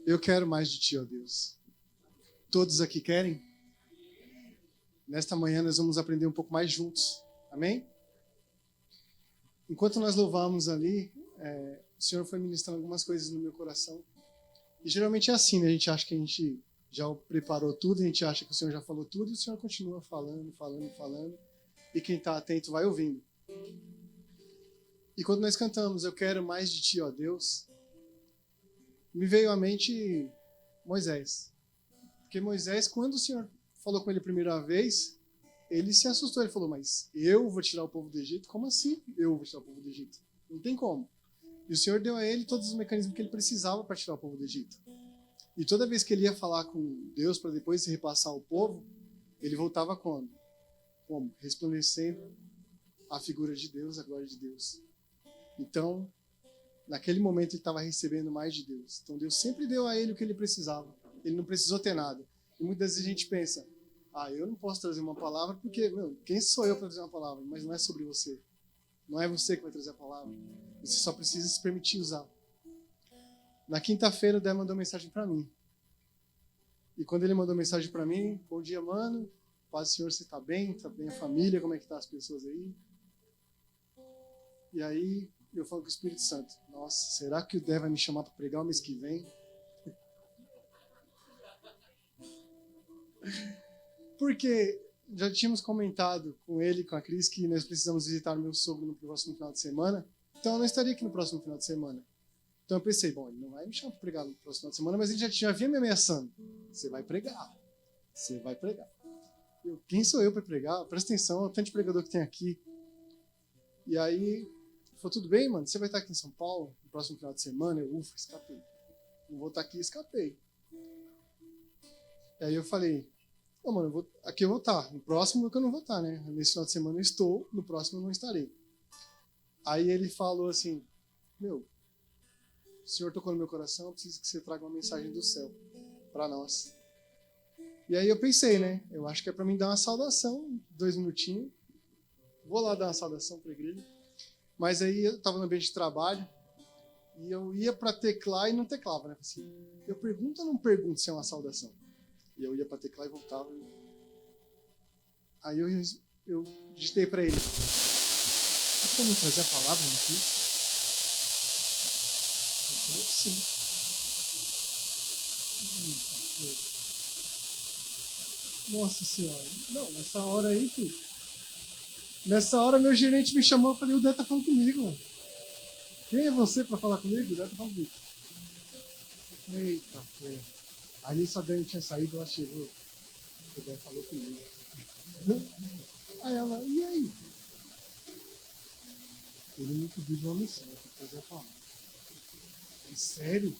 Eu quero mais de ti, ó Deus. Todos aqui querem? Nesta manhã nós vamos aprender um pouco mais juntos. Amém? Enquanto nós louvamos ali, o Senhor foi ministrando algumas coisas no meu coração. E geralmente é assim, né? A gente acha que a gente já preparou tudo, a gente acha que o Senhor já falou tudo, e o Senhor continua falando. E quem está atento vai ouvindo. E quando nós cantamos, eu quero mais de ti, ó Deus, me veio à mente Moisés. Porque Moisés, quando o Senhor falou com ele a primeira vez, ele se assustou. Ele falou, mas eu vou tirar o povo do Egito? Como assim eu vou tirar o povo do Egito? Não tem como. E o Senhor deu a ele todos os mecanismos que ele precisava para tirar o povo do Egito. E toda vez que ele ia falar com Deus para depois repassar o povo, ele voltava quando? Como? Resplandecendo a figura de Deus, a glória de Deus. Então, naquele momento ele estava recebendo mais de Deus. Então Deus sempre deu a ele o que ele precisava. Ele não precisou ter nada. E muitas vezes a gente pensa, eu não posso trazer uma palavra porque, quem sou eu para trazer uma palavra? Mas não é sobre você. Não é você que vai trazer a palavra. Você só precisa se permitir usar. Na quinta-feira o Dé mandou mensagem para mim. E quando ele mandou mensagem para mim, bom dia, mano. Paz do Senhor, você está bem? Está bem a família? Como é que tá as pessoas aí? E aí eu falo com o Espírito Santo. Nossa, será que o Dé vai me chamar para pregar o mês que vem? Porque já tínhamos comentado com ele e com a Cris que nós precisamos visitar o meu sogro no próximo final de semana. Então eu não estaria aqui no próximo final de semana. Então eu pensei, ele não vai me chamar para pregar no próximo final de semana, mas ele já vinha me ameaçando. Você vai pregar. Você vai pregar. Quem sou eu para pregar? Presta atenção, olha o tanto de pregador que tem aqui. E aí, ele falou, tudo bem, mano? Você vai estar aqui em São Paulo no próximo final de semana? Ufa, escapei. Não vou estar aqui, escapei. E aí eu falei, mano, aqui eu vou estar. No próximo que eu não vou estar, né? Nesse final de semana eu estou, no próximo eu não estarei. Aí ele falou assim, o Senhor tocou no meu coração, eu preciso que você traga uma mensagem do céu para nós. E aí eu pensei, né? Eu acho que é para mim dar uma saudação, 2 minutinhos. Vou lá dar uma saudação para a igreja. Mas aí eu estava no ambiente de trabalho e eu ia para teclar e não teclava, né? Assim, eu pergunto ou não pergunto se é uma saudação? E eu ia para teclar e voltava. Aí eu digitei para ele. Você como trazer a palavra aqui? Ele falou, sim. Nossa Senhora. Não, nessa hora aí, filho. Nessa hora meu gerente me chamou e falei, o Dé tá falando comigo, mano. Quem é você para falar comigo? O Dé tá falando comigo. Eita, foi. Ali só Dani tinha saído, ela chegou. O Dé falou comigo. Aí ela, e aí? Ele me pediu de uma missão, eu fazer a palavra. Sério?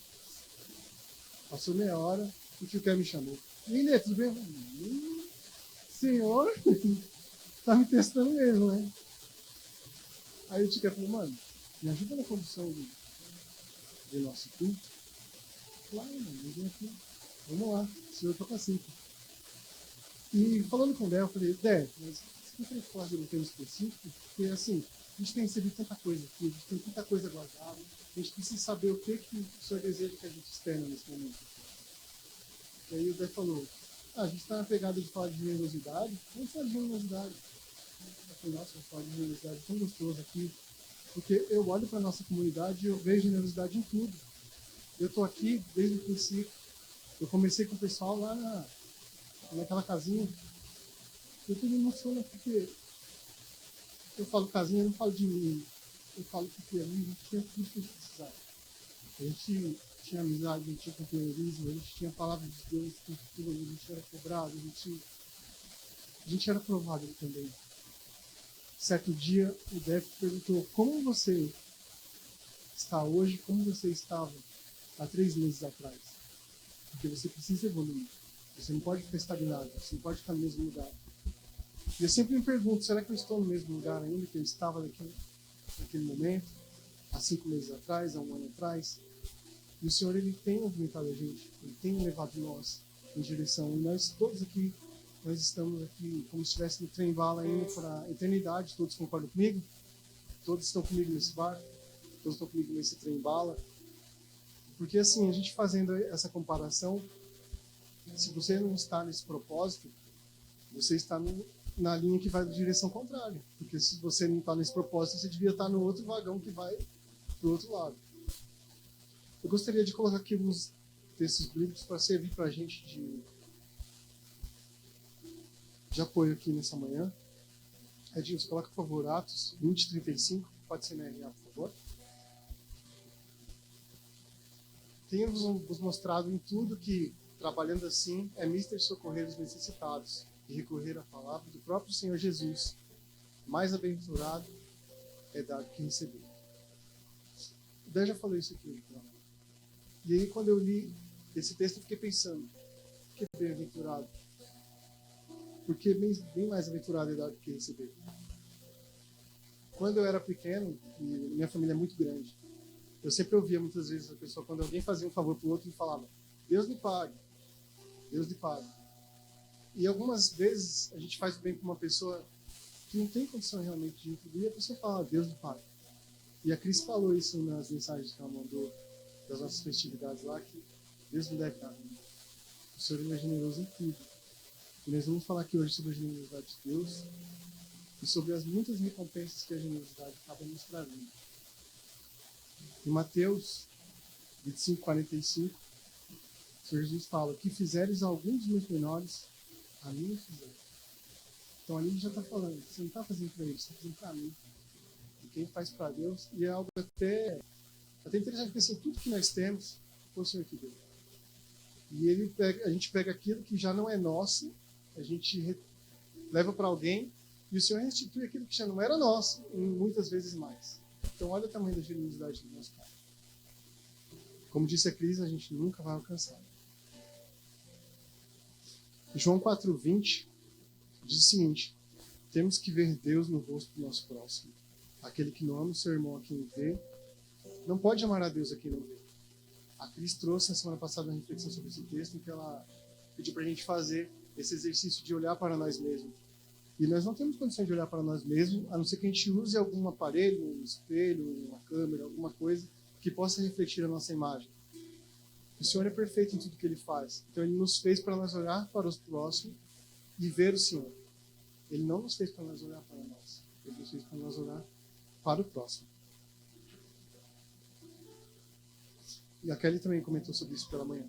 Passou meia hora, o tio Ké me chamou. Menina, tudo bem? Senhor, tá me testando mesmo, né? Aí o tio Ké falou, mano, me ajuda na condução do nosso culto. Claro, mano, eu vim aqui. Vamos lá, o senhor toca assim. E falando com o Dé, eu falei, Dé, mas você não queria falar de um tema específico? Porque assim, a gente tem recebido tanta coisa aqui, a gente tem tanta coisa guardada, a gente precisa saber o que o senhor deseja que a gente externa nesse momento. E aí o Dé falou, a gente está na pegada de falar de generosidade, vamos falar de generosidade. Eu falei, nossa, vamos falar de generosidade tão gostoso aqui, porque eu olho para a nossa comunidade e eu vejo generosidade em tudo. Eu estou aqui desde o princípio, eu comecei com o pessoal lá naquela casinha. Eu tô me emocionando porque eu falo casinha, eu não falo de mim. Eu falo porque a gente tinha tudo que a gente precisava. A gente tinha amizade, a gente tinha companheirismo, a gente tinha a palavra de Deus, tudo, a gente era cobrado, a gente era provado também. Certo dia, o Def perguntou como você está hoje, como você estava há 3 meses atrás. Porque você precisa evoluir. Você não pode ficar estagnado, você não pode ficar no mesmo lugar. E eu sempre me pergunto, será que eu estou no mesmo lugar ainda que eu estava naquele momento, há 5 meses atrás, há 1 ano atrás? E o Senhor, Ele tem movimentado a gente, Ele tem levado nós em direção. E nós todos aqui, nós estamos aqui como se estivesse no trem-bala indo para a eternidade. Todos concordam comigo? Todos estão comigo nesse barco? Todos estão comigo nesse trem-bala? Porque assim, a gente fazendo essa comparação, se você não está nesse propósito, você está na linha que vai na direção contrária. Porque se você não está nesse propósito, você devia estar no outro vagão que vai para o outro lado. Eu gostaria de colocar aqui alguns textos bíblicos para servir para a gente de apoio aqui nessa manhã. Edinho, coloca, por favor, Atos 20:35. Pode ser na RA, por favor. Tenho vos mostrado em tudo que, trabalhando assim, é mister socorrer os necessitados e recorrer à palavra do próprio Senhor Jesus. Mais abençoado é dar do que receber. O Dan já falou isso aqui. Então. E aí, quando eu li esse texto, eu fiquei pensando, que bem-aventurado? Porque bem mais aventurado é dar do que receber. Quando eu era pequeno, e minha família é muito grande, eu sempre ouvia muitas vezes a pessoa, quando alguém fazia um favor para o outro, ele falava, Deus lhe pague, Deus lhe pague. E algumas vezes a gente faz o bem para uma pessoa que não tem condição realmente de retribuir, e a pessoa fala, Deus lhe pague. E a Cris falou isso nas mensagens que ela mandou das nossas festividades lá, que Deus não deve nada. O Senhor é generoso em tudo. E nós vamos falar aqui hoje sobre a generosidade de Deus e sobre as muitas recompensas que a generosidade acaba nos trazendo. Em Mateus 25:45, o Senhor Jesus fala, o que fizeres a alguns dos meus menores, a mim fizeram. Então ali ele já está falando, você não está fazendo para eles, você está fazendo para mim. E quem faz para Deus, e é algo até interessante, porque assim, tudo que nós temos, foi o Senhor que deu. E a gente pega aquilo que já não é nosso, a gente leva para alguém, e o Senhor restitui aquilo que já não era nosso, e muitas vezes mais. Então olha o tamanho da generosidade do nosso Pai. Como disse a Cris, a gente nunca vai alcançar. João 4:20 diz o seguinte, temos que ver Deus no rosto do nosso próximo. Aquele que não ama o seu irmão a quem vê, não pode amar a Deus a quem não vê. A Cris trouxe na semana passada uma reflexão sobre esse texto, em que ela pediu para a gente fazer esse exercício de olhar para nós mesmos. E nós não temos condição de olhar para nós mesmos, a não ser que a gente use algum aparelho, um espelho, uma câmera, alguma coisa que possa refletir a nossa imagem. O Senhor é perfeito em tudo que Ele faz. Então Ele nos fez para nós olhar para os próximos e ver o Senhor. Ele não nos fez para nós olhar para nós. Ele nos fez para nós olhar para o próximo. E a Kelly também comentou sobre isso pela manhã.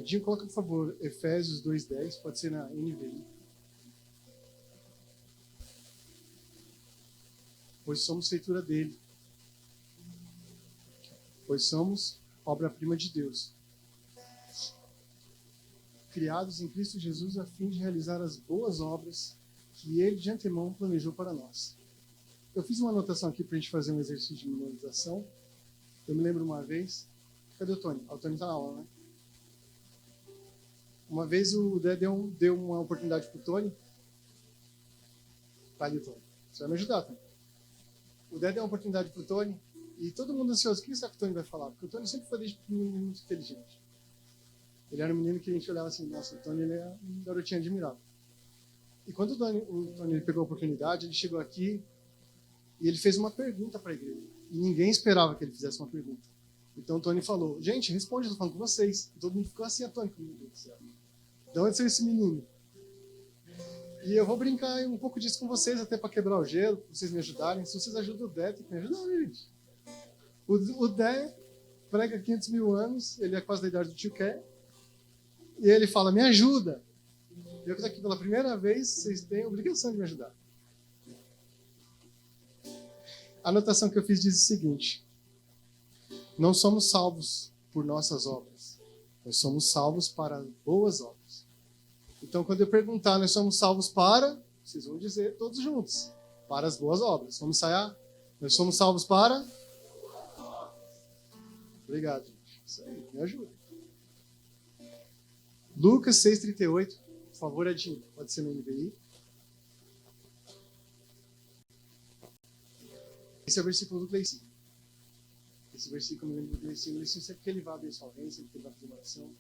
Dinho, coloca, por favor, Efésios 2:10, pode ser na NVI. Pois somos feitura dele. Pois somos obra-prima de Deus. Criados em Cristo Jesus a fim de realizar as boas obras que Ele de antemão planejou para nós. Eu fiz uma anotação aqui para a gente fazer um exercício de memorização. Eu me lembro uma vez... Cadê o Tony? O Tony está na aula, né? Uma vez o Dé deu uma oportunidade para o Tony. Tá ali, Tony. Você vai me ajudar, Tony. O Dé deu uma oportunidade para o Tony e todo mundo ansioso. O que será que o Tony vai falar? Porque o Tony sempre foi desde um menino muito inteligente. Ele era um menino que a gente olhava assim, nossa, o Tony ele é um garotinho admirável. E quando o Tony pegou a oportunidade, ele chegou aqui e ele fez uma pergunta para a igreja. E ninguém esperava que ele fizesse uma pergunta. Então o Tony falou, gente, responde, eu estou falando com vocês. E todo mundo ficou assim, atônico, meu Deus do céu. De onde saiu esse menino? E eu vou brincar um pouco disso com vocês, até para quebrar o gelo, para vocês me ajudarem. Se vocês ajudam o Dé, tem que me ajudar, gente. O Dé prega 500 mil anos, ele é quase da idade do tio Ké, e ele fala, me ajuda. Eu estou aqui pela primeira vez, vocês têm a obrigação de me ajudar. A anotação que eu fiz diz o seguinte, não somos salvos por nossas obras, nós somos salvos para boas obras. Então, quando eu perguntar, nós somos salvos para, vocês vão dizer todos juntos, para as boas obras. Vamos ensaiar? Nós somos salvos para? Obrigado, gente. Isso aí, me ajuda. Lucas 6:38, por favor, Edinho, pode ser no NVI. Esse é o versículo do Gleicinho. Esse versículo me lembra do Gleicinho. O Gleicinho, sempre que ele vai abençoar alguém, sempre que ele vai fazer uma oração,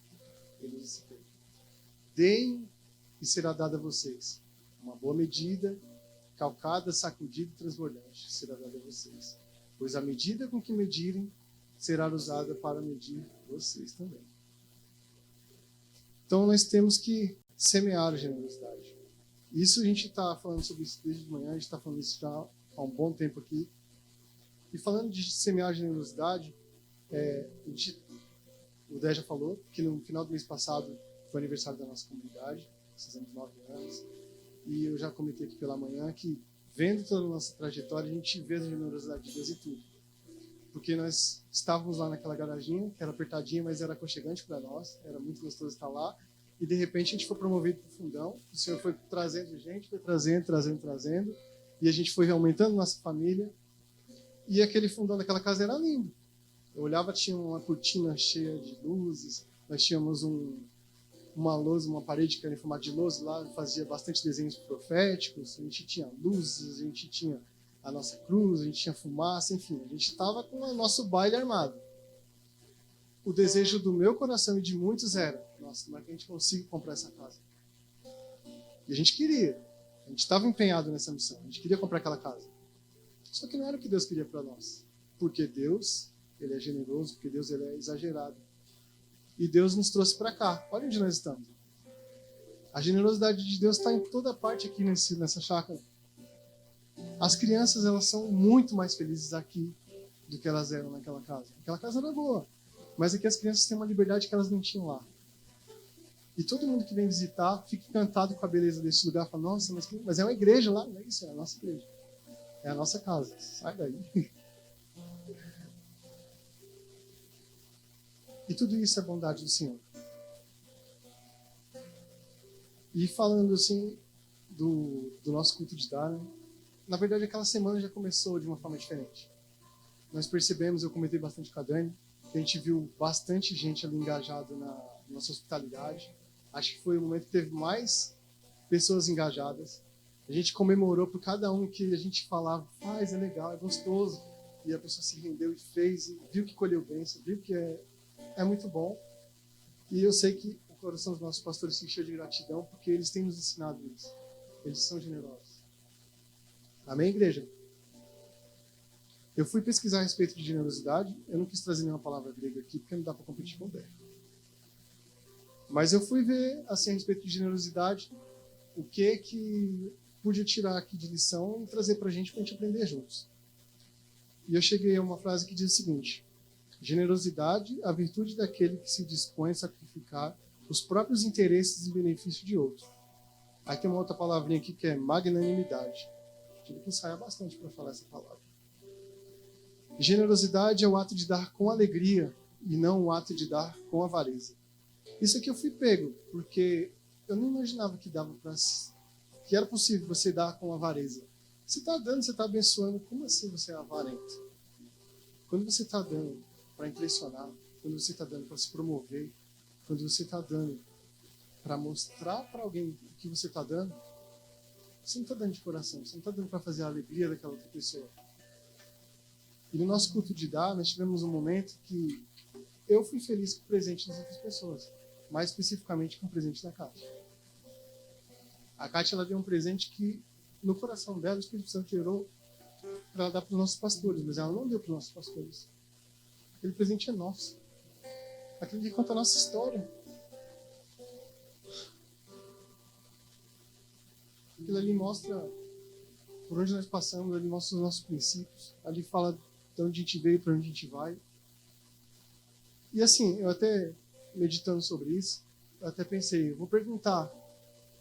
ele usa esse termo. Deem e será dado a vocês. Uma boa medida, calcada, sacudida e transbordante será dada a vocês. pois a medida com que medirem será usada para medir vocês também. Então nós temos que semear a generosidade. Isso a gente está falando sobre isso desde de manhã, a gente está falando isso já há um bom tempo aqui. E falando de semear a generosidade, o Dé já falou que no final do mês passado foi aniversário da nossa comunidade, fizemos 9 anos, e eu já comentei aqui pela manhã que, vendo toda a nossa trajetória, a gente vê a generosidade de Deus em tudo. Porque nós estávamos lá naquela garaginha, que era apertadinha, mas era aconchegante para nós, era muito gostoso estar lá, e de repente a gente foi promovido para o fundão, o Senhor foi trazendo gente, foi trazendo, e a gente foi aumentando nossa família, e aquele fundão daquela casa era lindo. Eu olhava, tinha uma cortina cheia de luzes, nós tínhamos uma lousa, uma parede que era em formato de lousa, lá fazia bastante desenhos proféticos, a gente tinha luzes, a gente tinha a nossa cruz, a gente tinha fumaça, enfim, a gente estava com o nosso baile armado. O desejo do meu coração e de muitos era, nossa, como é que a gente consiga comprar essa casa? E a gente queria, a gente estava empenhado nessa missão, a gente queria comprar aquela casa. Só que não era o que Deus queria para nós, porque Deus, Ele é generoso, porque Deus ele é exagerado. E Deus nos trouxe para cá. Olha onde nós estamos. A generosidade de Deus está em toda parte aqui nessa chácara. As crianças, elas são muito mais felizes aqui do que elas eram naquela casa. Aquela casa era boa, mas aqui as crianças têm uma liberdade que elas não tinham lá. E todo mundo que vem visitar fica encantado com a beleza desse lugar. Fala, nossa, mas é uma igreja lá. Não é isso, é a nossa igreja. É a nossa casa. Sai daí. E tudo isso é bondade do Senhor. E falando assim do nosso culto de dar, né? Na verdade aquela semana já começou de uma forma diferente. Nós percebemos, eu comentei bastante com a Dani, que a gente viu bastante gente ali engajada na nossa hospitalidade. Acho que foi o momento que teve mais pessoas engajadas. A gente comemorou por cada um que a gente falava, faz, é legal, é gostoso. E a pessoa se rendeu e fez, e viu que colheu bênção, viu que é muito bom. E eu sei que o coração dos nossos pastores se encheu de gratidão, porque eles têm nos ensinado isso. Eles são generosos. Amém, igreja? Eu fui pesquisar a respeito de generosidade. Eu não quis trazer nenhuma palavra grega aqui, porque não dá para competir com o Dé. Mas eu fui ver, assim, a respeito de generosidade, o que pude tirar aqui de lição e trazer para a gente aprender juntos. E eu cheguei a uma frase que diz o seguinte: generosidade, a virtude daquele que se dispõe a sacrificar os próprios interesses em benefício de outro. Aí tem uma outra palavrinha aqui que é magnanimidade. Tive que ensaiar bastante para falar essa palavra. Generosidade é o ato de dar com alegria e não o ato de dar com avareza. Isso aqui eu fui pego, porque eu não imaginava que era possível você dar com avareza. Você está dando, você está abençoando, como assim você é avarento? Quando você está dando para impressionar, quando você está dando para se promover, quando você está dando para mostrar para alguém o que você está dando, você não está dando de coração, você não está dando para fazer a alegria daquela outra pessoa. E no nosso culto de dar, nós tivemos um momento que eu fui feliz com o presente das outras pessoas, mais especificamente com o presente da Kátia. A Kátia, ela deu um presente que no coração dela o Espírito Santo gerou para ela dar para os nossos pastores, mas ela não deu para os nossos pastores. Aquele presente é nosso. Aquele que conta a nossa história. Aquilo ali mostra por onde nós passamos, ali mostra os nossos princípios, ali fala de onde a gente veio, para onde a gente vai. E assim, eu até meditando sobre isso, eu até pensei, eu vou perguntar,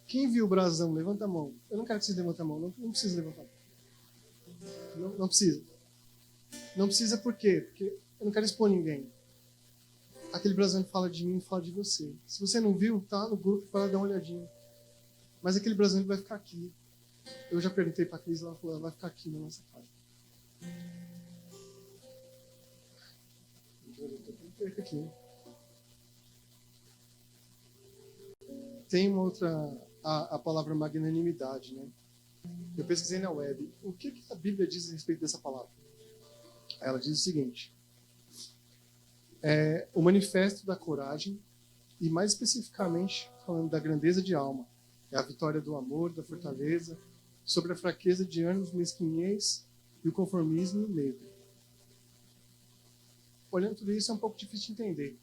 quem viu o brasão? Levanta a mão. Eu não quero que vocês levantem a mão, não precisa levantar. Não precisa. Não precisa por quê? Porque eu não quero expor ninguém. Aquele brasão fala de mim, fala de você. Se você não viu, tá no grupo, vai lá dar uma olhadinha. Mas aquele brasão vai ficar aqui. Eu já perguntei para a Cris, ela falou, vai ficar aqui na nossa casa. Aqui. Tem uma outra, a palavra magnanimidade, né? Eu pesquisei na web. O que a Bíblia diz a respeito dessa palavra? Ela diz o seguinte: é o manifesto da coragem e, mais especificamente, falando da grandeza de alma, é a vitória do amor, da fortaleza, sobre a fraqueza de ânimos, mesquinhez e o conformismo e o medo. olhando tudo isso é um pouco difícil de entender.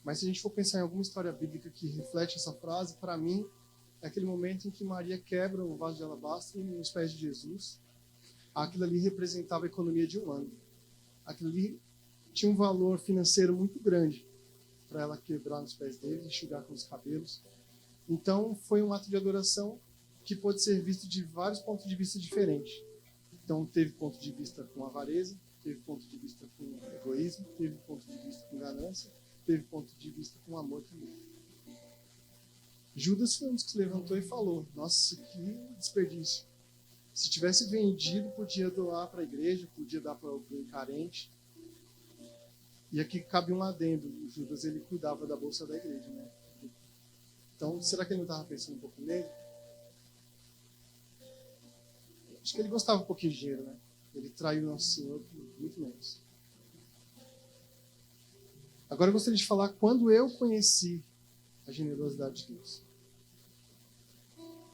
Mas se a gente for pensar em alguma história bíblica que reflete essa frase, para mim, é aquele momento em que Maria quebra o vaso de alabastro nos pés de Jesus. Aquilo ali representava a economia de um ano. Aquilo ali tinha um valor financeiro muito grande para ela quebrar nos pés dele, enxugar com os cabelos. Então, foi um ato de adoração que pode ser visto de vários pontos de vista diferentes. Então, teve ponto de vista com avareza, teve ponto de vista com egoísmo, teve ponto de vista com ganância, teve ponto de vista com amor também. Judas foi um dos que se levantou e falou: nossa, que desperdício. Se tivesse vendido, podia doar para a igreja, podia dar para alguém carente. E aqui cabe um adendo: o Judas, ele cuidava da bolsa da igreja, né? Então, será que ele não estava pensando um pouco nele? Acho que ele gostava um pouquinho de dinheiro, né? Ele traiu o Nosso Senhor por muito menos. Agora eu gostaria de falar quando eu conheci a generosidade de Deus.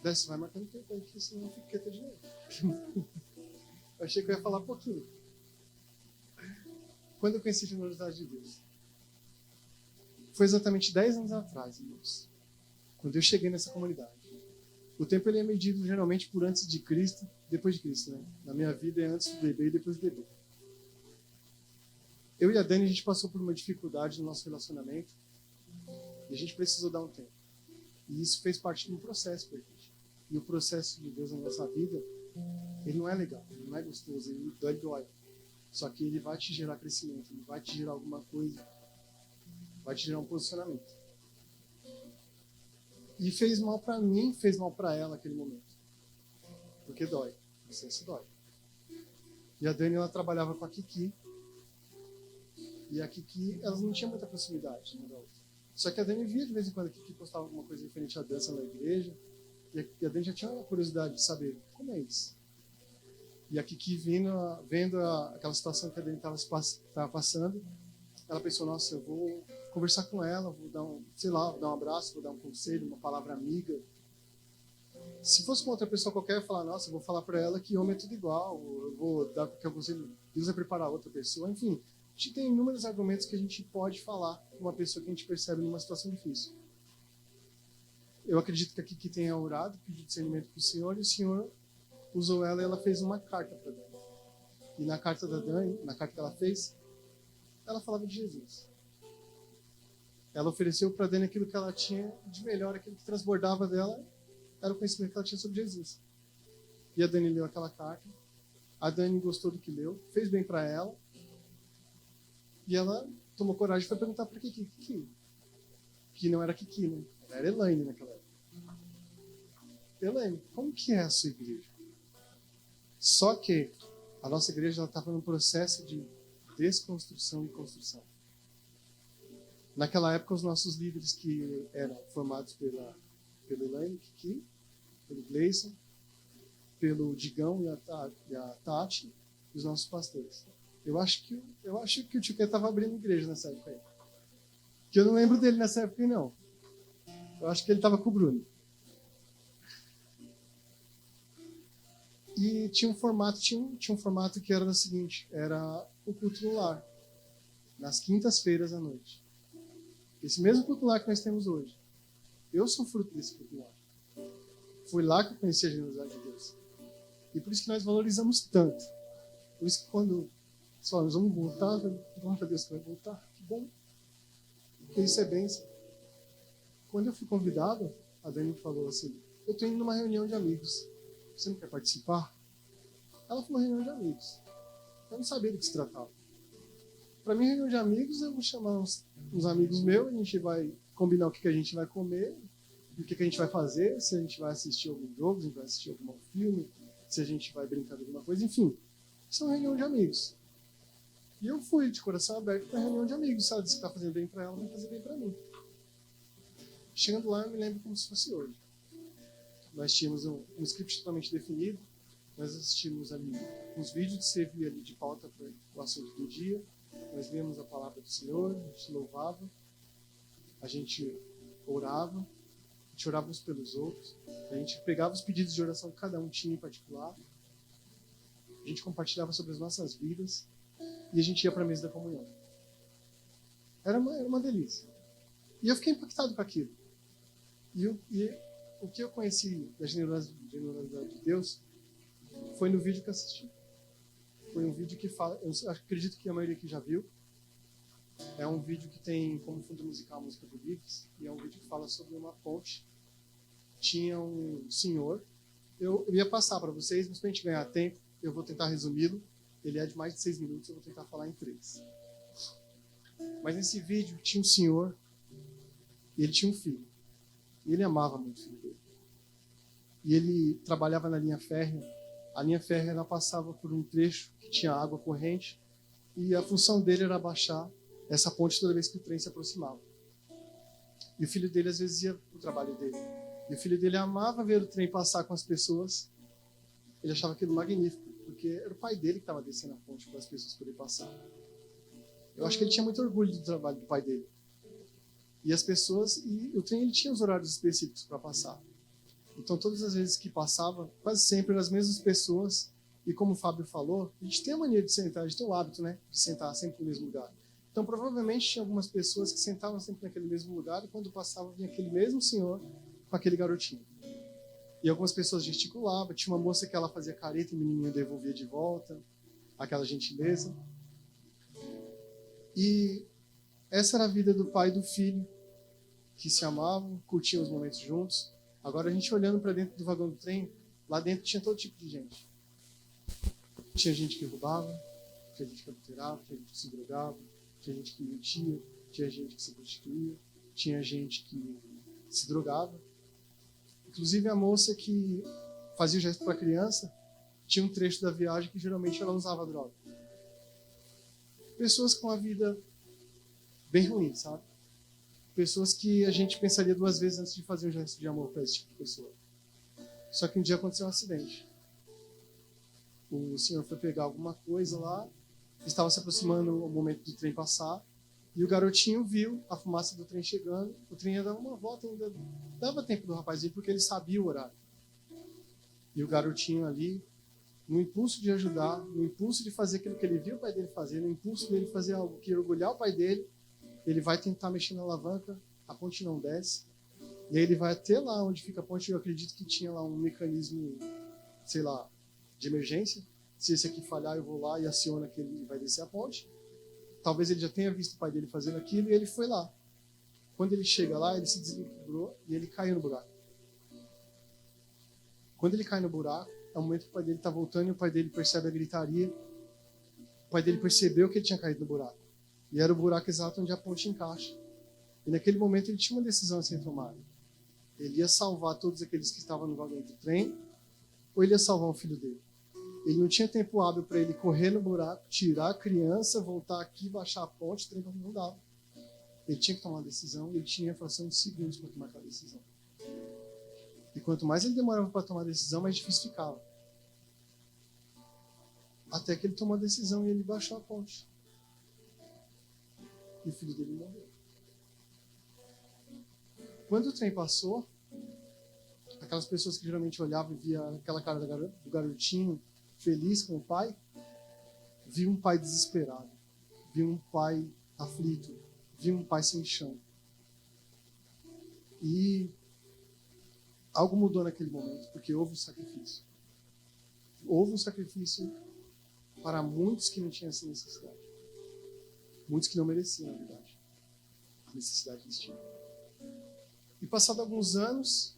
Desce, vai marcando tempo aqui, senão eu fico quieta de novo. Eu achei que eu ia falar pouquinho. Quando eu conheci a generosidade de Deus? Foi exatamente 10 anos atrás, irmãos. Quando eu cheguei nessa comunidade. O tempo ele é medido geralmente por antes de Cristo, depois de Cristo, né? Na minha vida é antes do bebê e depois do bebê. Eu e a Dani, a gente passou por uma dificuldade no nosso relacionamento e a gente precisou dar um tempo. E isso fez parte de um processo pra gente. E o processo de Deus na nossa vida, ele não é legal, ele não é gostoso, ele dói. Só que ele vai te gerar crescimento, ele vai te gerar alguma coisa, vai te gerar um posicionamento. E fez mal pra mim, fez mal pra ela naquele momento. Porque dói, o processo dói. E a Dani, ela trabalhava com a Kiki. E a Kiki, elas não tinham muita proximidade uma da outra. Só que a Dani via de vez em quando a Kiki postava alguma coisa referente à dança na igreja. E a Dani já tinha uma curiosidade de saber como é isso. E a Kiki vendo aquela situação que a Dani estava passando, ela pensou: nossa, eu vou conversar com ela, vou dar vou dar um abraço, vou dar um conselho, uma palavra amiga. Se fosse com outra pessoa qualquer, eu ia falar: nossa, eu vou falar para ela que homem é tudo igual, eu vou dar qualquer conselho, Deus vai preparar outra pessoa. Enfim, a gente tem inúmeros argumentos que a gente pode falar com uma pessoa que a gente percebe numa situação difícil. Eu acredito que a Kiki tenha orado, pedido discernimento para o Senhor, e o Senhor usou ela e ela fez uma carta para Dani. E na carta da Dani, na carta que ela fez, ela falava de Jesus. Ela ofereceu para Dani aquilo que ela tinha de melhor, aquilo que transbordava dela, era o conhecimento que ela tinha sobre Jesus. E a Dani leu aquela carta, a Dani gostou do que leu, fez bem para ela, e ela tomou coragem e foi perguntar para Kiki. Que não era Kiki, né? Era Elaine naquela época. Elaine, como que é a sua igreja? Só que a nossa igreja estava num processo de desconstrução e construção. Naquela época, os nossos líderes que eram formados pela Elaine, Kiki, pelo Gleison, pelo Digão e a Tati, e os nossos pastores. Eu acho que o tio Ké estava abrindo igreja nessa época aí. Que eu não lembro dele nessa época, não. Eu acho que ele estava com o Bruno. E tinha um formato que era o seguinte: era o culto no lar, nas quintas-feiras à noite. Esse mesmo culto no lar que nós temos hoje. Eu sou fruto desse culto no lar. Foi lá que eu conheci a generosidade de Deus. E por isso que nós valorizamos tanto. Por isso que quando nós vamos voltar, glória a Deus que vai voltar, que bom. Porque isso é bênção. Quando eu fui convidado, a Dani falou assim: eu estou indo numa reunião de amigos. Você não quer participar? Ela foi uma reunião de amigos. Eu não sabia do que se tratava. Para mim, reunião de amigos, eu vou chamar uns amigos meus, a gente vai combinar o que a gente vai comer, o que a gente vai fazer, se a gente vai assistir algum jogo, se a gente vai assistir algum filme, se a gente vai brincar de alguma coisa, enfim. Isso é uma reunião de amigos. E eu fui de coração aberto para a reunião de amigos. Se ela disse que está fazendo bem para ela, vai fazer bem para mim. Chegando lá, eu me lembro como se fosse hoje. Nós tínhamos um script totalmente definido, nós assistimos ali uns vídeos que serviam ali de pauta para o assunto do dia, nós líamos a palavra do Senhor, a gente louvava, a gente orava, a gente orava uns pelos outros, a gente pegava os pedidos de oração que cada um tinha em particular, a gente compartilhava sobre as nossas vidas e a gente ia para a mesa da comunhão. Era uma delícia. E eu fiquei impactado com aquilo. E o que eu conheci da generosidade de Deus foi no vídeo que eu assisti. Foi um vídeo que fala, eu acredito que a maioria aqui já viu. É um vídeo que tem como fundo musical a música do Livres, e é um vídeo que fala sobre uma ponte. Tinha um senhor, eu ia passar para vocês, mas para a gente ganhar tempo, eu vou tentar resumi-lo. Ele é de mais de 6 minutos, eu vou tentar falar em 3. Mas nesse vídeo tinha um senhor, e ele tinha um filho. E ele amava muito o filho dele. E ele trabalhava na linha férrea. A linha férrea ela passava por um trecho que tinha água corrente, e a função dele era baixar essa ponte toda vez que o trem se aproximava. E o filho dele às vezes ia para o trabalho dele. E o filho dele amava ver o trem passar com as pessoas. Ele achava aquilo magnífico, porque era o pai dele que estava descendo a ponte para as pessoas poderem passar. Eu acho que ele tinha muito orgulho do trabalho do pai dele. E as pessoas, e o trem ele tinha os horários específicos para passar. Então todas as vezes que passava, quase sempre eram as mesmas pessoas. E como o Fábio falou, a gente tem a mania de sentar, a gente tem o hábito, né, de sentar sempre no mesmo lugar. Então provavelmente tinha algumas pessoas que sentavam sempre naquele mesmo lugar, e quando passava vinha aquele mesmo senhor com aquele garotinho. E algumas pessoas gesticulavam, tinha uma moça que ela fazia careta e o menininho devolvia de volta, aquela gentileza. E essa era a vida do pai e do filho, que se amavam, curtiam os momentos juntos. Agora a gente olhando para dentro do vagão do trem, lá dentro tinha todo tipo de gente. Tinha gente que roubava, tinha gente que adulterava, tinha gente que se drogava, tinha gente que mentia, tinha gente que se prostituía, tinha gente que se drogava. Inclusive a moça que fazia o gesto para a criança, tinha um trecho da viagem que geralmente ela usava droga. Pessoas com a vida bem ruim, sabe? Pessoas que a gente pensaria 2 vezes antes de fazer um gesto de amor para esse tipo de pessoa. Só que um dia aconteceu um acidente. O senhor foi pegar alguma coisa lá, estava se aproximando o momento do trem passar, e o garotinho viu a fumaça do trem chegando. O trem ia dar uma volta, ainda dava tempo do rapaz ir, porque ele sabia o horário. E o garotinho ali, no impulso de ajudar, no impulso de fazer aquilo que ele viu o pai dele fazer, no impulso dele fazer algo que ia orgulhar o pai dele, ele vai tentar mexer na alavanca, a ponte não desce, e aí ele vai até lá onde fica a ponte. Eu acredito que tinha lá um mecanismo, sei lá, de emergência. Se esse aqui falhar, eu vou lá e aciona que ele vai descer a ponte. Talvez ele já tenha visto o pai dele fazendo aquilo, e ele foi lá. Quando ele chega lá, ele se desequilibrou e ele caiu no buraco. Quando ele cai no buraco, é o momento que o pai dele está voltando, e o pai dele percebe a gritaria. O pai dele percebeu que ele tinha caído no buraco. E era o buraco exato onde a ponte encaixa. E naquele momento ele tinha uma decisão a ser tomada. Ele ia salvar todos aqueles que estavam no vagão do trem, ou ele ia salvar o filho dele. Ele não tinha tempo hábil para ele correr no buraco, tirar a criança, voltar aqui, baixar a ponte, o trem não dava. Ele tinha que tomar uma decisão, e ele tinha a fração de segundos para tomar aquela decisão. E quanto mais ele demorava para tomar a decisão, mais difícil ficava. Até que ele tomou a decisão e ele baixou a ponte. E o filho dele morreu. Quando o trem passou, aquelas pessoas que geralmente olhavam e via aquela cara do garotinho feliz com o pai, viu um pai desesperado, viu um pai aflito, viu um pai sem chão. E algo mudou naquele momento, porque houve um sacrifício. Houve um sacrifício para muitos que não tinham essa necessidade. Muitos que não mereciam, na verdade, a necessidade que eles tinham. E passado alguns anos,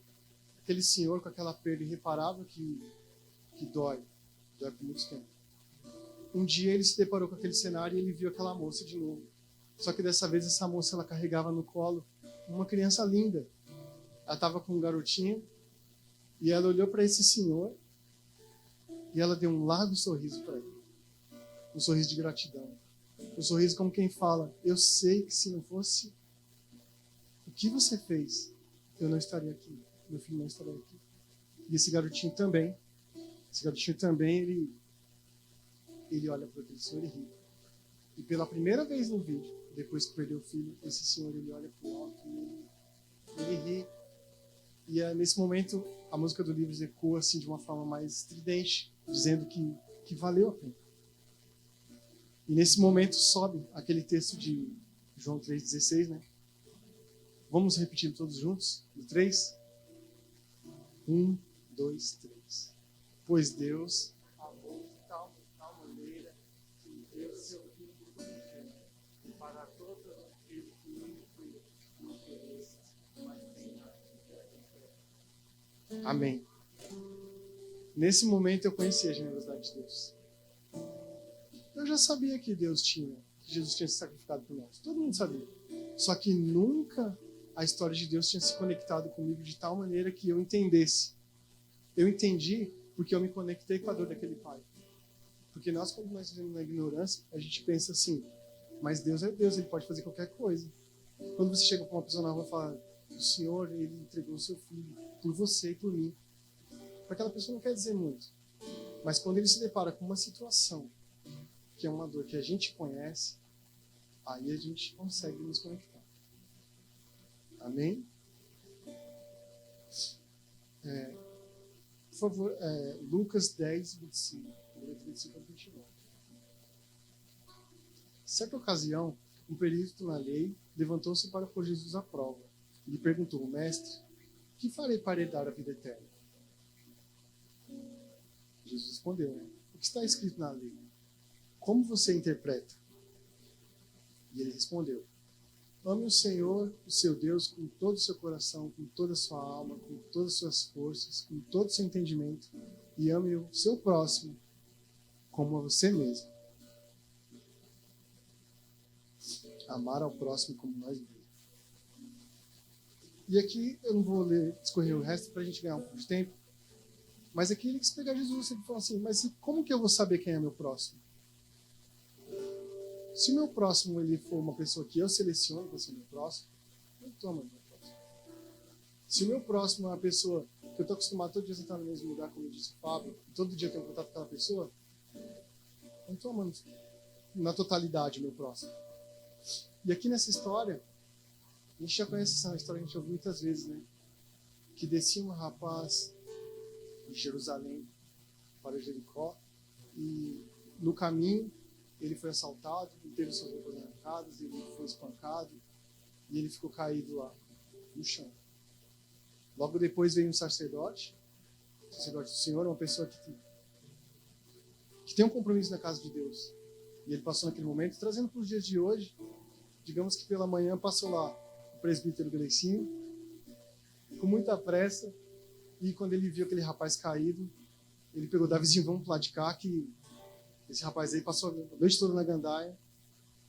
aquele senhor com aquela perda irreparável que dói por muito tempo. Um dia ele se deparou com aquele cenário e ele viu aquela moça de novo. Só que dessa vez essa moça ela carregava no colo uma criança linda. Ela estava com um garotinho e ela olhou para esse senhor e ela deu um largo sorriso para ele. Um sorriso de gratidão. Um sorriso como quem fala: eu sei que se não fosse o que você fez, eu não estaria aqui. Meu filho não estaria aqui. E esse garotinho também, ele olha para aquele senhor e ri. E pela primeira vez no vídeo, depois que perdeu o filho, esse senhor ele olha para o alto e ele ri. E nesse momento a música do Livres ecoa assim de uma forma mais estridente, dizendo que valeu a pena. E nesse momento sobe aquele texto de João 3,16, né? Vamos repetir todos juntos? No 3? 1, 2, 3. Pois Deus amou de tal maneira que deu seu Filho unigênito para todos aqueles que não creem, não pereçam, mas tenham a vida eterna. Amém. Nesse momento eu conheci a generosidade de Deus. Eu já sabia que Jesus tinha se sacrificado por nós. Todo mundo sabia. Só que nunca a história de Deus tinha se conectado comigo de tal maneira que eu entendesse. Eu entendi porque eu me conectei com a dor daquele pai. Porque nós, quando nós vivemos na ignorância, a gente pensa assim, mas Deus é Deus, Ele pode fazer qualquer coisa. Quando você chega para uma pessoa nova e fala, o Senhor, Ele entregou o seu filho por você e por mim. Para aquela pessoa não quer dizer muito. Mas quando ele se depara com uma situação que é uma dor que a gente conhece, aí a gente consegue nos conectar. Amém? Por favor, Lucas 10, 25. 25 a 29. Certa ocasião, um perito na lei levantou-se para pôr Jesus à prova. Ele perguntou, mestre, o que farei para herdar a vida eterna? Jesus respondeu, o que está escrito na lei? Como você interpreta? E ele respondeu, ame o Senhor, o seu Deus, com todo o seu coração, com toda a sua alma, com todas as suas forças, com todo o seu entendimento, e ame o seu próximo como a você mesmo. Amar ao próximo como nós mesmos. E aqui eu não vou discorrer o resto para a gente ganhar um pouco de tempo, mas aqui ele quis pegar Jesus e falou assim, mas como que eu vou saber quem é meu próximo? Se o meu próximo ele for uma pessoa que eu seleciono para ser meu próximo, eu estou amando meu próximo. Se o meu próximo é uma pessoa que eu estou acostumado todo dia a sentar no mesmo lugar, como disse o Fábio, e todo dia eu tenho contato com aquela pessoa, eu não estou amando na totalidade o meu próximo. E aqui nessa história, a gente já conhece essa história, a gente ouviu muitas vezes, né? Que descia um rapaz de Jerusalém para Jericó e no caminho ele foi assaltado, ele teve suas roupas arrancadas, ele foi espancado e ele ficou caído lá no chão. Logo depois veio um sacerdote do Senhor, uma pessoa que tem um compromisso na casa de Deus. E ele passou naquele momento, trazendo para os dias de hoje, digamos que pela manhã passou lá o presbítero Gleicinho, com muita pressa, e quando ele viu aquele rapaz caído, ele pegou, Davizinho, vamos pular de cá, que esse rapaz aí passou a noite toda na gandaia,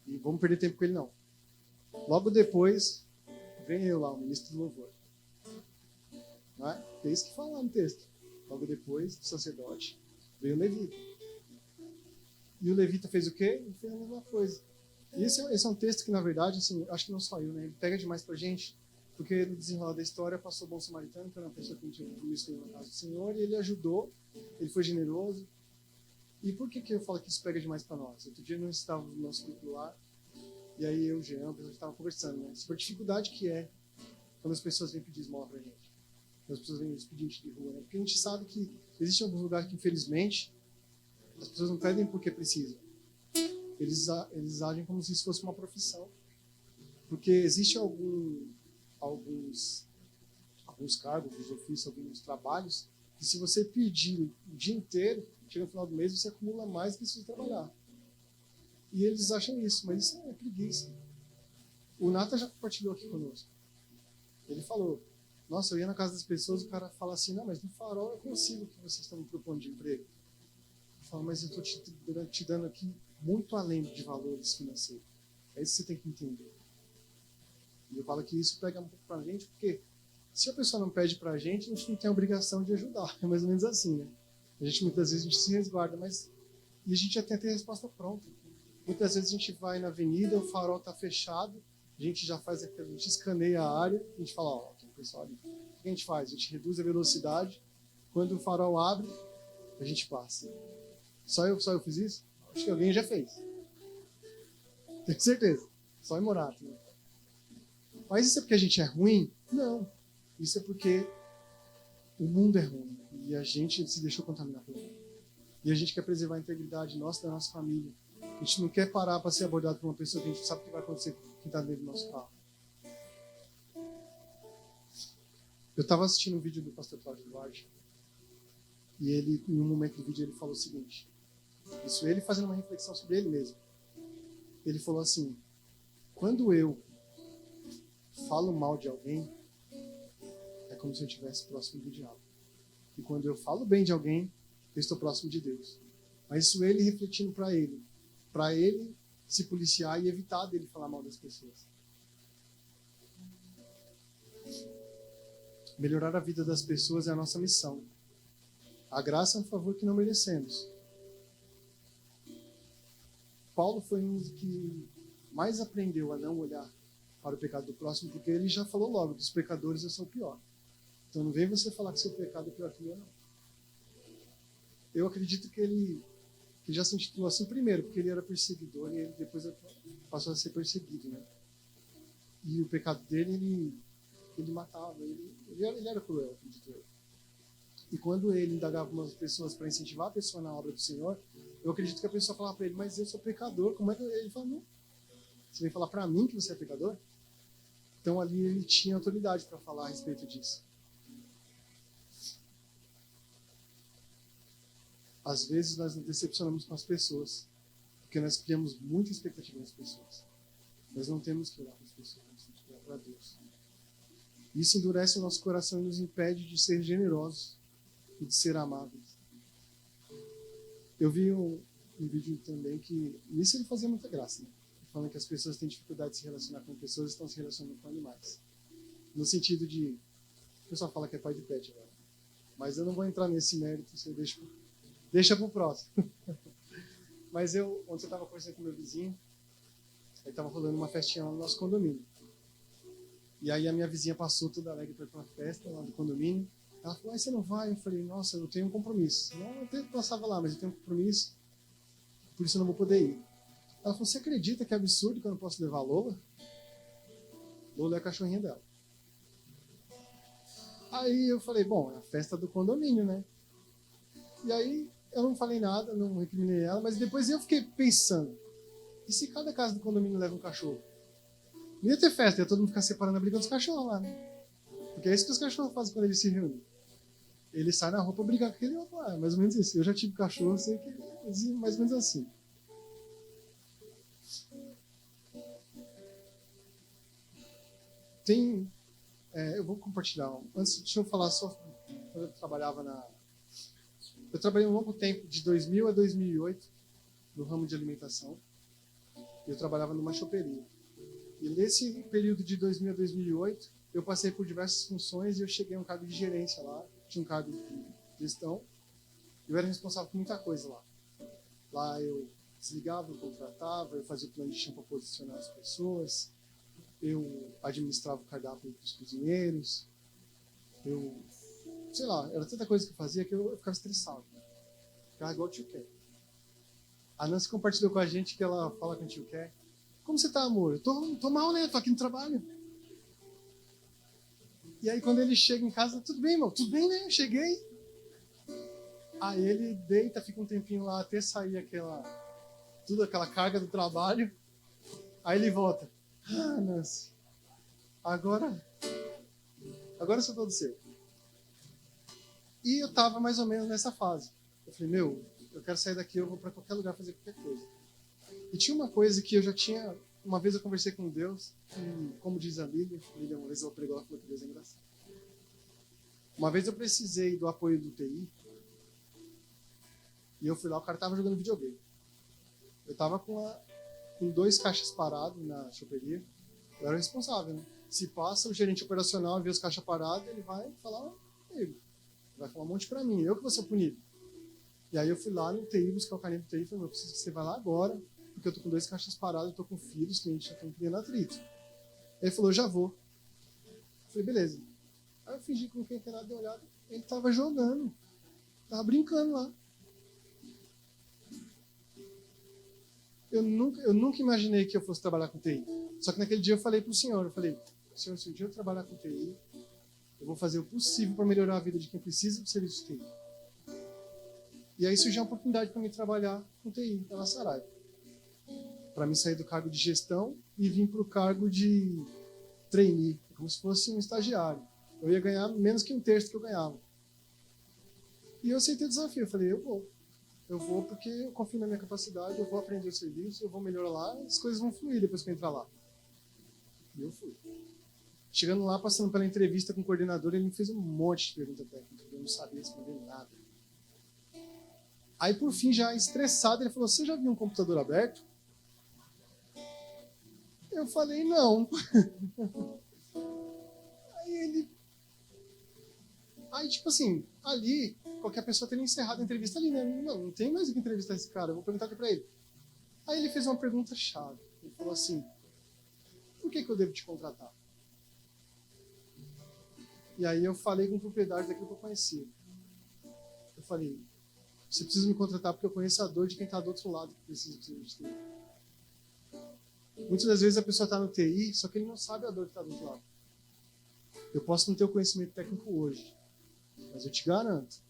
e vamos perder tempo com ele não. Logo depois, vem eu lá, o ministro do louvor. Não é? É isso que fala no texto. Logo depois do sacerdote, veio o levita. E o levita fez o quê? Ele fez a mesma coisa. E esse é um texto que, na verdade, assim, acho que não só eu, né? Ele pega demais pra gente, porque no desenrolar da história passou o bom samaritano, que era uma pessoa que não tinha visto na casa do Senhor, e ele ajudou, ele foi generoso. E por que eu falo que isso pega demais para nós? Outro dia nós estávamos no nosso grupo lá, e aí eu e o Jean, a gente estava conversando, né? Sobre a dificuldade que é quando as pessoas vêm pedir esmola pra gente. Quando as pessoas vêm os pedintes de rua, né? Porque a gente sabe que existe alguns lugares que, infelizmente, as pessoas não pedem porque precisam. Eles agem como se isso fosse uma profissão. Porque existe alguns cargos, alguns ofícios, alguns trabalhos, que se você pedir o dia inteiro, chega no final do mês, você acumula mais do que se você trabalhar. E eles acham isso, mas isso é preguiça. O Nata já compartilhou aqui conosco. Ele falou, nossa, eu ia na casa das pessoas, o cara fala assim, não, mas no Farol eu consigo o que vocês estão me propondo de emprego. Eu falo, mas eu estou te dando aqui muito além de valores financeiros. É isso que você tem que entender. E eu falo que isso pega um pouco pra gente, porque se a pessoa não pede pra gente, a gente não tem a obrigação de ajudar. É mais ou menos assim, né? Muitas vezes a gente se resguarda, mas e a gente já tem até a resposta pronta. Muitas vezes a gente vai na avenida, o farol está fechado, a gente já faz aquilo, a gente escaneia a área, a gente fala, ó, tem um pessoal ali. O que a gente faz? A gente reduz a velocidade, quando o farol abre, a gente passa. Só eu fiz isso? Acho que alguém já fez. Tenho certeza. Só em Morato, né? Mas isso é porque a gente é ruim? Não. Isso é porque o mundo é ruim e a gente se deixou contaminar pelo mundo. E a gente quer preservar a integridade nossa, da nossa família. A gente não quer parar para ser abordado por uma pessoa que a gente sabe o que vai acontecer com quem está dentro do nosso carro. Eu estava assistindo um vídeo do pastor Cláudio Duarte e ele, em um momento do vídeo, ele falou o seguinte. Isso ele fazendo uma reflexão sobre ele mesmo. Ele falou assim: quando eu falo mal de alguém, é como se eu estivesse próximo do diabo. E quando eu falo bem de alguém, eu estou próximo de Deus. Mas isso ele refletindo para ele se policiar e evitar dele falar mal das pessoas. Melhorar a vida das pessoas é a nossa missão. A graça é um favor que não merecemos. Paulo foi um dos que mais aprendeu a não olhar para o pecado do próximo, porque ele já falou logo, dos pecadores eu sou o pior. Então não vem você falar que seu pecado é pior que o meu, não. Eu acredito que ele já se intitulou assim primeiro, porque ele era perseguidor e ele depois passou a ser perseguido, né? E o pecado dele, ele matava, ele era cruel, acredito eu. E quando ele indagava algumas pessoas para incentivar a pessoa na obra do Senhor, eu acredito que a pessoa falava para ele: mas eu sou pecador, como é que ele fala? Não, você vem falar para mim que você é pecador? Então ali ele tinha autoridade para falar a respeito disso. Às vezes nós nos decepcionamos com as pessoas, porque nós criamos muita expectativa nas pessoas. Nós não temos que olhar para as pessoas, nós temos que olhar para Deus. Isso endurece o nosso coração e nos impede de ser generosos e de ser amáveis. Eu vi um vídeo também que, nisso ele fazia muita graça, né? Falando que as pessoas têm dificuldade de se relacionar com pessoas e estão se relacionando com animais. No sentido de, o pessoal fala que é pai de pet agora, mas eu não vou entrar nesse mérito, isso eu deixa para o próximo. Mas ontem eu estava conversando com meu vizinho, aí estava rolando uma festinha lá no nosso condomínio. E aí a minha vizinha passou toda alegre para uma festa lá do condomínio. Ela falou: você não vai? Eu falei: nossa, eu tenho um compromisso. Não, eu até passava lá, mas eu tenho um compromisso, por isso eu não vou poder ir. Ela falou: você acredita que é absurdo que eu não posso levar a Lola? Lola é a cachorrinha dela. Aí eu falei: bom, é a festa do condomínio, né? E aí eu não falei nada, não recriminei ela, mas depois eu fiquei pensando: e se cada casa do condomínio leva um cachorro? Não ia ter festa, ia todo mundo ficar separando a briga dos cachorros lá, né? Porque é isso que os cachorros fazem quando eles se reúnem. Eles saem na rua pra brigar com aquele outro lá, mais ou menos isso. Eu já tive cachorro, sei que é mais ou menos assim. Eu vou compartilhar. Antes, deixa eu falar só quando eu trabalhava Eu trabalhei um longo tempo, de 2000 a 2008, no ramo de alimentação. Eu trabalhava numa choperia. E nesse período de 2000 a 2008, eu passei por diversas funções e eu cheguei a um cargo de gerência lá, tinha um cargo de gestão. Eu era responsável por muita coisa lá. Lá eu desligava, eu contratava, eu fazia o plano de chão para posicionar as pessoas, eu administrava o cardápio dos cozinheiros, sei lá, era tanta coisa que eu fazia que eu ficava estressado. Ficava igual o tio Ké. A Nancy compartilhou com a gente que ela fala com o tio Ké: como você tá, amor? Eu tô mal, né? Tô aqui no trabalho. E aí quando ele chega em casa: tudo bem, irmão? Tudo bem, né? Eu cheguei. Aí ele deita, fica um tempinho lá até sair aquela carga do trabalho. Aí ele volta: ah, Nancy, agora eu sou todo seu. E eu tava mais ou menos nessa fase. Eu falei: eu quero sair daqui, eu vou para qualquer lugar fazer qualquer coisa. E tinha uma coisa que eu já tinha. Uma vez eu conversei com Deus, e como diz a Bíblia, uma vez ela pregou, ela falou que Deus é engraçado. Uma vez eu precisei do apoio do TI, e eu fui lá, o cara tava jogando videogame. Eu tava com 2 caixas parados na choperia, eu era responsável, né? Se passa o gerente operacional e vê os caixas parados, ele vai falar comigo. Vai falar um monte pra mim, eu que vou ser punido. E aí eu fui lá no TI, buscar o carinho do TI e falei: eu preciso que você vá lá agora, porque eu tô com 2 caixas paradas, eu tô com filhos, que a gente já tá criando atrito. Ele falou: já vou. Eu falei: beleza. Aí eu fingi com quem nada de olhado, ele tava jogando, tava brincando lá. Eu nunca imaginei que eu fosse trabalhar com TI. Só que naquele dia eu falei pro senhor, senhor, se um dia eu trabalhar com TI, eu vou fazer o possível para melhorar a vida de quem precisa do serviço de TI. E aí surgiu uma oportunidade para mim trabalhar com TI, pela Saraiva. para mim sair do cargo de gestão e vir para o cargo de trainee, como se fosse um estagiário. Eu ia ganhar menos que um terço que eu ganhava. E eu aceitei o desafio. Eu falei, eu vou. Eu vou porque eu confio na minha capacidade, eu vou aprender o serviço, eu vou melhorar lá, as coisas vão fluir depois que eu entrar lá. E eu fui. Chegando lá, passando pela entrevista com o coordenador, ele me fez um monte de pergunta técnica. Eu não sabia responder nada. Aí, por fim, já estressado, ele falou, você já viu um computador aberto? Eu falei, não. Aí, tipo assim, ali, qualquer pessoa teria encerrado a entrevista ali, né? Não tem mais o que entrevistar esse cara, eu vou perguntar aqui pra ele. Aí ele fez uma pergunta chave. Ele falou assim, por que eu devo te contratar? E aí eu falei com propriedade daquilo que eu conhecia. Eu falei, você precisa me contratar porque eu conheço a dor de quem está do outro lado que precisa de TI. Muitas das vezes a pessoa está no TI, só que ele não sabe a dor que está do outro lado. Eu posso não ter o conhecimento técnico hoje, mas eu te garanto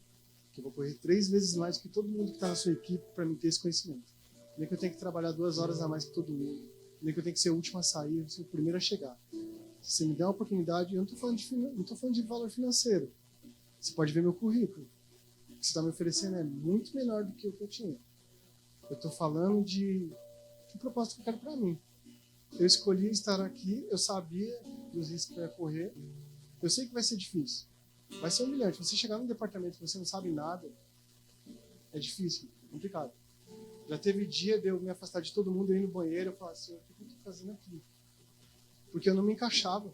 que eu vou correr 3 vezes mais do que todo mundo que está na sua equipe para me ter esse conhecimento. Nem que eu tenha que trabalhar 2 horas a mais que todo mundo. Nem que eu tenha que ser o último a sair, eu ser o primeiro a chegar. Se você me der uma oportunidade, eu não estou falando de valor financeiro. Você pode ver meu currículo. O que você está me oferecendo é muito menor do que o que eu tinha. Eu estou falando de propósito que eu quero para mim. Eu escolhi estar aqui, eu sabia dos riscos que eu ia correr. Eu sei que vai ser difícil. Vai ser humilhante. Você chegar num departamento que você não sabe nada, é difícil, é complicado. Já teve dia de eu me afastar de todo mundo, eu ir no banheiro e falar assim, o que eu estou fazendo aqui? Porque eu não me encaixava.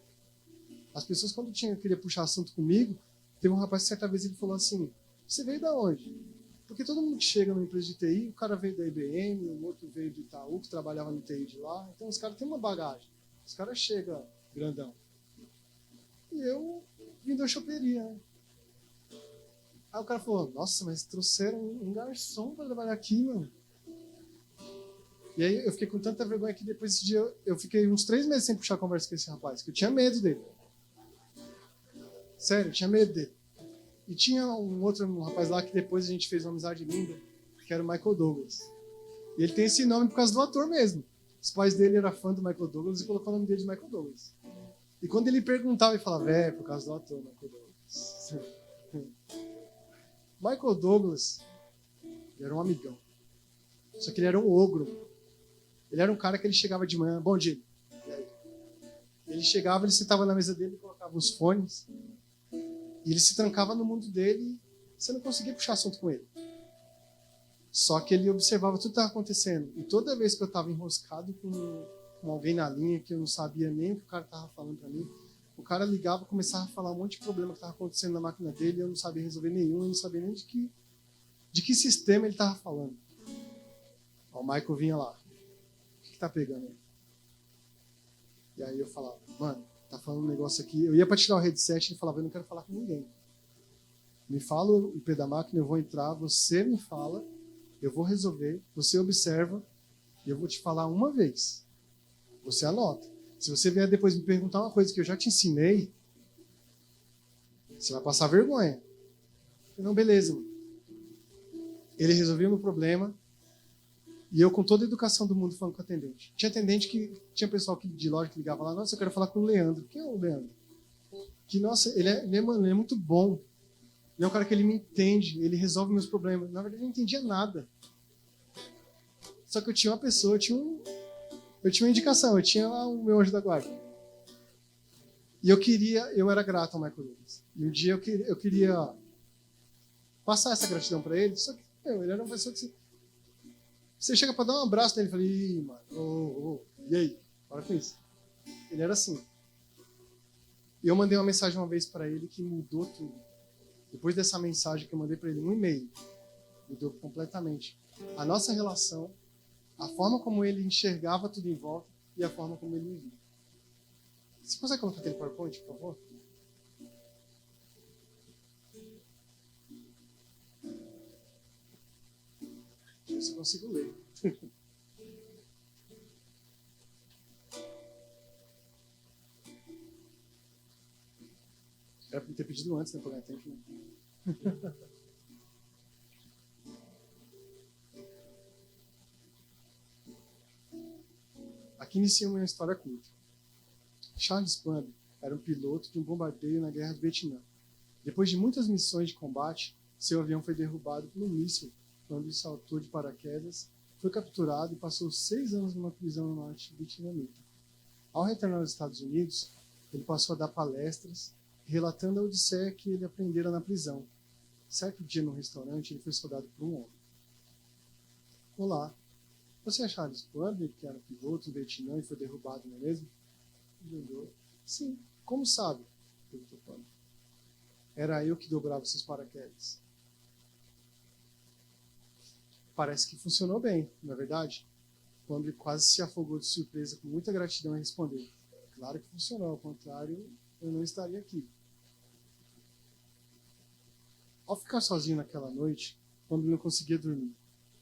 As pessoas, quando queria puxar assunto comigo, teve um rapaz que certa vez ele falou assim, você veio da onde? Porque todo mundo que chega numa empresa de TI, o cara veio da IBM, o outro veio do Itaú, que trabalhava no TI de lá. Então os caras têm uma bagagem. Os caras chegam grandão. E eu vim da choperia, né? Aí o cara falou, nossa, mas trouxeram um garçom para trabalhar aqui, mano. E aí eu fiquei com tanta vergonha que depois desse dia eu fiquei uns 3 meses sem puxar conversa com esse rapaz, que eu tinha medo dele. Sério, eu tinha medo dele. E tinha um rapaz lá que depois a gente fez uma amizade linda, que era o Michael Douglas. E ele tem esse nome por causa do ator mesmo. Os pais dele eram fã do Michael Douglas e colocou o nome dele de Michael Douglas. E quando ele perguntava, ele falava, por causa do ator Michael Douglas. Michael Douglas era um amigão. Só que ele era um ogro. Ele era um cara que ele chegava de manhã, bom dia. E aí? Ele chegava, ele sentava na mesa dele, colocava os fones, e ele se trancava no mundo dele e você não conseguia puxar assunto com ele. Só que ele observava tudo que estava acontecendo. E toda vez que eu estava enroscado com alguém na linha, que eu não sabia nem o que o cara estava falando para mim, o cara ligava e começava a falar um monte de problema que estava acontecendo na máquina dele, e eu não sabia resolver nenhum, eu não sabia nem de que sistema ele estava falando. Ó, o Michael vinha lá. O que tá pegando aí? E aí eu falava, mano, tá falando um negócio aqui. Eu ia para tirar o headset e ele falava, eu não quero falar com ninguém. Me fala o IP da máquina, eu vou entrar, você me fala, eu vou resolver, você observa e eu vou te falar uma vez. Você anota. Se você vier depois me perguntar uma coisa que eu já te ensinei, você vai passar vergonha. Eu, não, beleza, mano. Ele resolveu o meu problema e eu, com toda a educação do mundo, falando com o atendente. Tinha pessoal de loja que ligava lá, nossa, eu quero falar com o Leandro. Quem é o Leandro? Que, nossa, ele é muito bom. Ele é um cara que ele me entende, ele resolve meus problemas. Na verdade, eu não entendia nada. Só que eu tinha uma pessoa, eu tinha uma indicação, eu tinha lá o meu anjo da guarda. E eu era grato ao Michael Douglas. E um dia eu queria passar essa gratidão para ele, só que ele era uma pessoa que você chega para dar um abraço nele e fala, ih, mano, e aí? Para com isso. Ele era assim. E eu mandei uma mensagem uma vez para ele que mudou tudo. Depois dessa mensagem que eu mandei para ele, um e-mail, mudou completamente a nossa relação, a forma como ele enxergava tudo em volta e a forma como ele me via. Você consegue colocar aquele PowerPoint, por favor? Deixa eu ver se eu consigo ler. Era para ter pedido antes, né? Por ganhar tempo, né? Aqui inicia uma história curta. Charles Plumb era um piloto de um bombardeio na Guerra do Vietnã. Depois de muitas missões de combate, seu avião foi derrubado por um míssil quando ele saltou de paraquedas, foi capturado e passou 6 anos numa prisão no norte vietnamita. Ao retornar aos Estados Unidos, ele passou a dar palestras, relatando a odisseia que ele aprendera na prisão. Certo dia, no restaurante, ele foi saudado por um homem. Olá, você é Charles Plumb, que era piloto do Vietnã e foi derrubado, não é mesmo? Ele olhou. Sim, como sabe? Perguntou Plumb. Era eu que dobrava seus paraquedas. Parece que funcionou bem, não é verdade? Plumb quase se afogou de surpresa, com muita gratidão, e respondeu: claro que funcionou, ao contrário, eu não estaria aqui. Ao ficar sozinho naquela noite, Plumb não conseguia dormir,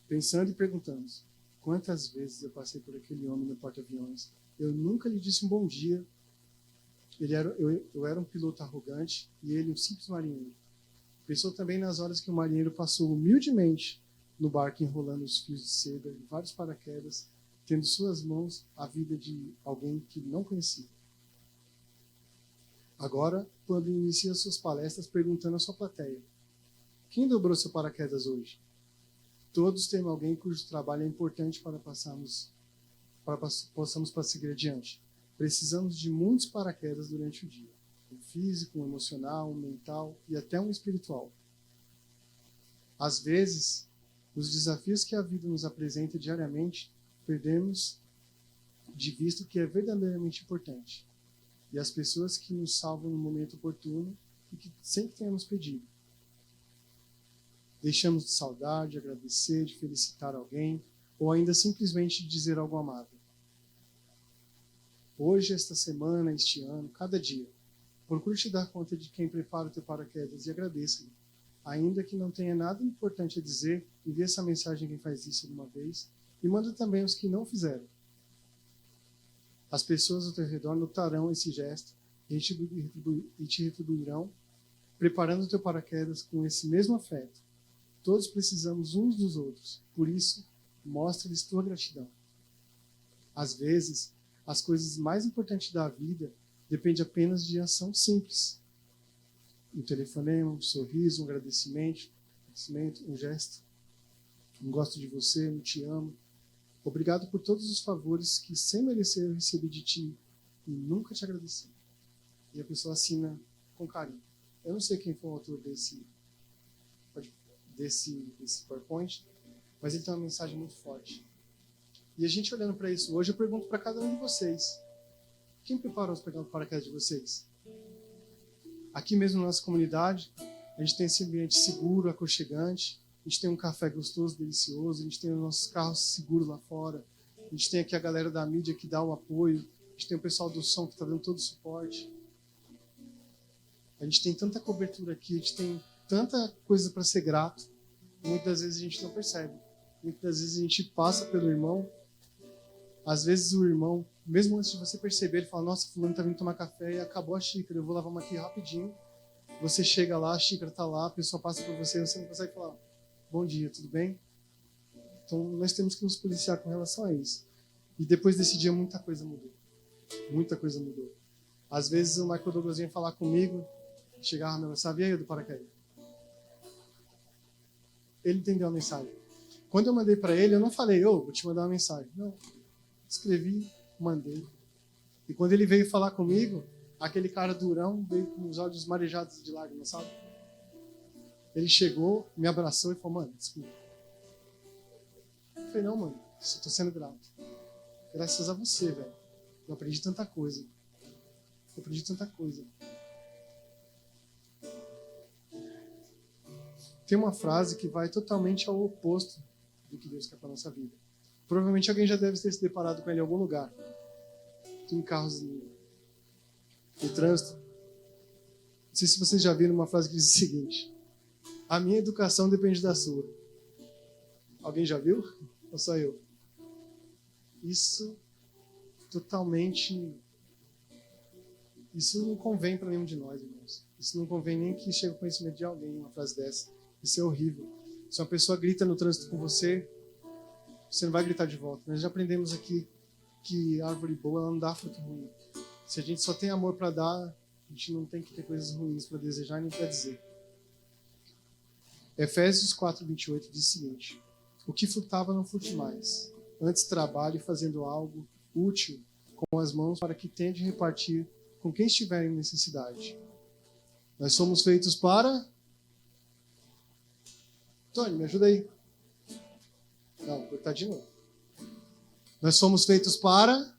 pensando e perguntando-se: quantas vezes eu passei por aquele homem no porta-aviões? Eu nunca lhe disse um bom dia. Eu era um piloto arrogante e ele um simples marinheiro. Pensou também nas horas que o marinheiro passou humildemente no barco, enrolando os fios de seda e vários paraquedas, tendo em suas mãos a vida de alguém que não conhecia. Agora, Plumb inicia suas palestras perguntando à sua plateia: quem dobrou seu paraquedas hoje? Todos têm alguém cujo trabalho é importante para possamos prosseguir adiante. Precisamos de muitos paraquedas durante o dia. Um físico, um emocional, um mental e até um espiritual. Às vezes, os desafios que a vida nos apresenta diariamente, perdemos de vista o que é verdadeiramente importante. E as pessoas que nos salvam no momento oportuno e que sempre temos pedido. Deixamos de saudar, de agradecer, de felicitar alguém, ou ainda simplesmente de dizer algo amável. Hoje, esta semana, este ano, cada dia, procure te dar conta de quem prepara o teu paraquedas e agradeça-lhe. Ainda que não tenha nada importante a dizer, envie essa mensagem a quem faz isso alguma vez e manda também aos que não fizeram. As pessoas ao teu redor notarão esse gesto e te retribuirão, preparando o teu paraquedas com esse mesmo afeto. Todos precisamos uns dos outros, por isso, mostra-lhes tua gratidão. Às vezes, as coisas mais importantes da vida dependem apenas de ação simples. Um telefonema, um sorriso, um agradecimento, um gesto. Um gosto de você, um te amo. Obrigado por todos os favores que, sem merecer, eu recebi de ti e nunca te agradeci. E a pessoa assina com carinho. Eu não sei quem foi o autor desse PowerPoint, mas ele tem uma mensagem muito forte. E a gente olhando para isso hoje, eu pergunto para cada um de vocês: quem preparou os paraquedas de vocês? Aqui mesmo na nossa comunidade, a gente tem esse ambiente seguro, aconchegante, a gente tem um café gostoso, delicioso, a gente tem os nossos carros seguros lá fora, a gente tem aqui a galera da mídia que dá o apoio, a gente tem o pessoal do som que está dando todo o suporte. A gente tem tanta cobertura aqui, a gente tem tanta coisa para ser grato, muitas vezes a gente não percebe. Muitas vezes a gente passa pelo irmão, às vezes o irmão, mesmo antes de você perceber, ele fala: nossa, fulano tá vindo tomar café e acabou a xícara, eu vou lavar uma aqui rapidinho. Você chega lá, a xícara tá lá, a pessoa passa por você, você não consegue falar: bom dia, tudo bem? Então nós temos que nos policiar com relação a isso. E depois desse dia muita coisa mudou. Muita coisa mudou. Às vezes o Michael Douglas vinha falar comigo, chegava na mensagem: e aí, do paraquedas? Ele entendeu a mensagem. Quando eu mandei para ele, eu não falei: vou te mandar uma mensagem. Não. Escrevi, mandei. E quando ele veio falar comigo, aquele cara durão veio com os olhos marejados de lágrimas, sabe? Ele chegou, me abraçou e falou: mano, desculpa. Eu falei: não, mano, só tô sendo grato. Graças a você, velho. Eu aprendi tanta coisa. Tem uma frase que vai totalmente ao oposto do que Deus quer para a nossa vida. Provavelmente alguém já deve ter se deparado com ele em algum lugar. Em carros no trânsito. Não sei se vocês já viram uma frase que diz o seguinte: a minha educação depende da sua. Alguém já viu? Ou só eu? Isso não convém para nenhum de nós, irmãos. Isso não convém nem que chegue ao conhecimento de alguém, uma frase dessa. Isso é horrível. Se uma pessoa grita no trânsito com você, você não vai gritar de volta. Nós já aprendemos aqui que árvore boa ela não dá fruto ruim. Se a gente só tem amor para dar, a gente não tem que ter coisas ruins para desejar nem para dizer. Efésios 4:28 diz o seguinte: o que frutava não frute mais. Antes trabalhe fazendo algo útil com as mãos para que tenha de repartir com quem estiver em necessidade. Nós somos feitos para... Tony, me ajuda aí. Não, vou cortar de novo. Nós somos feitos para...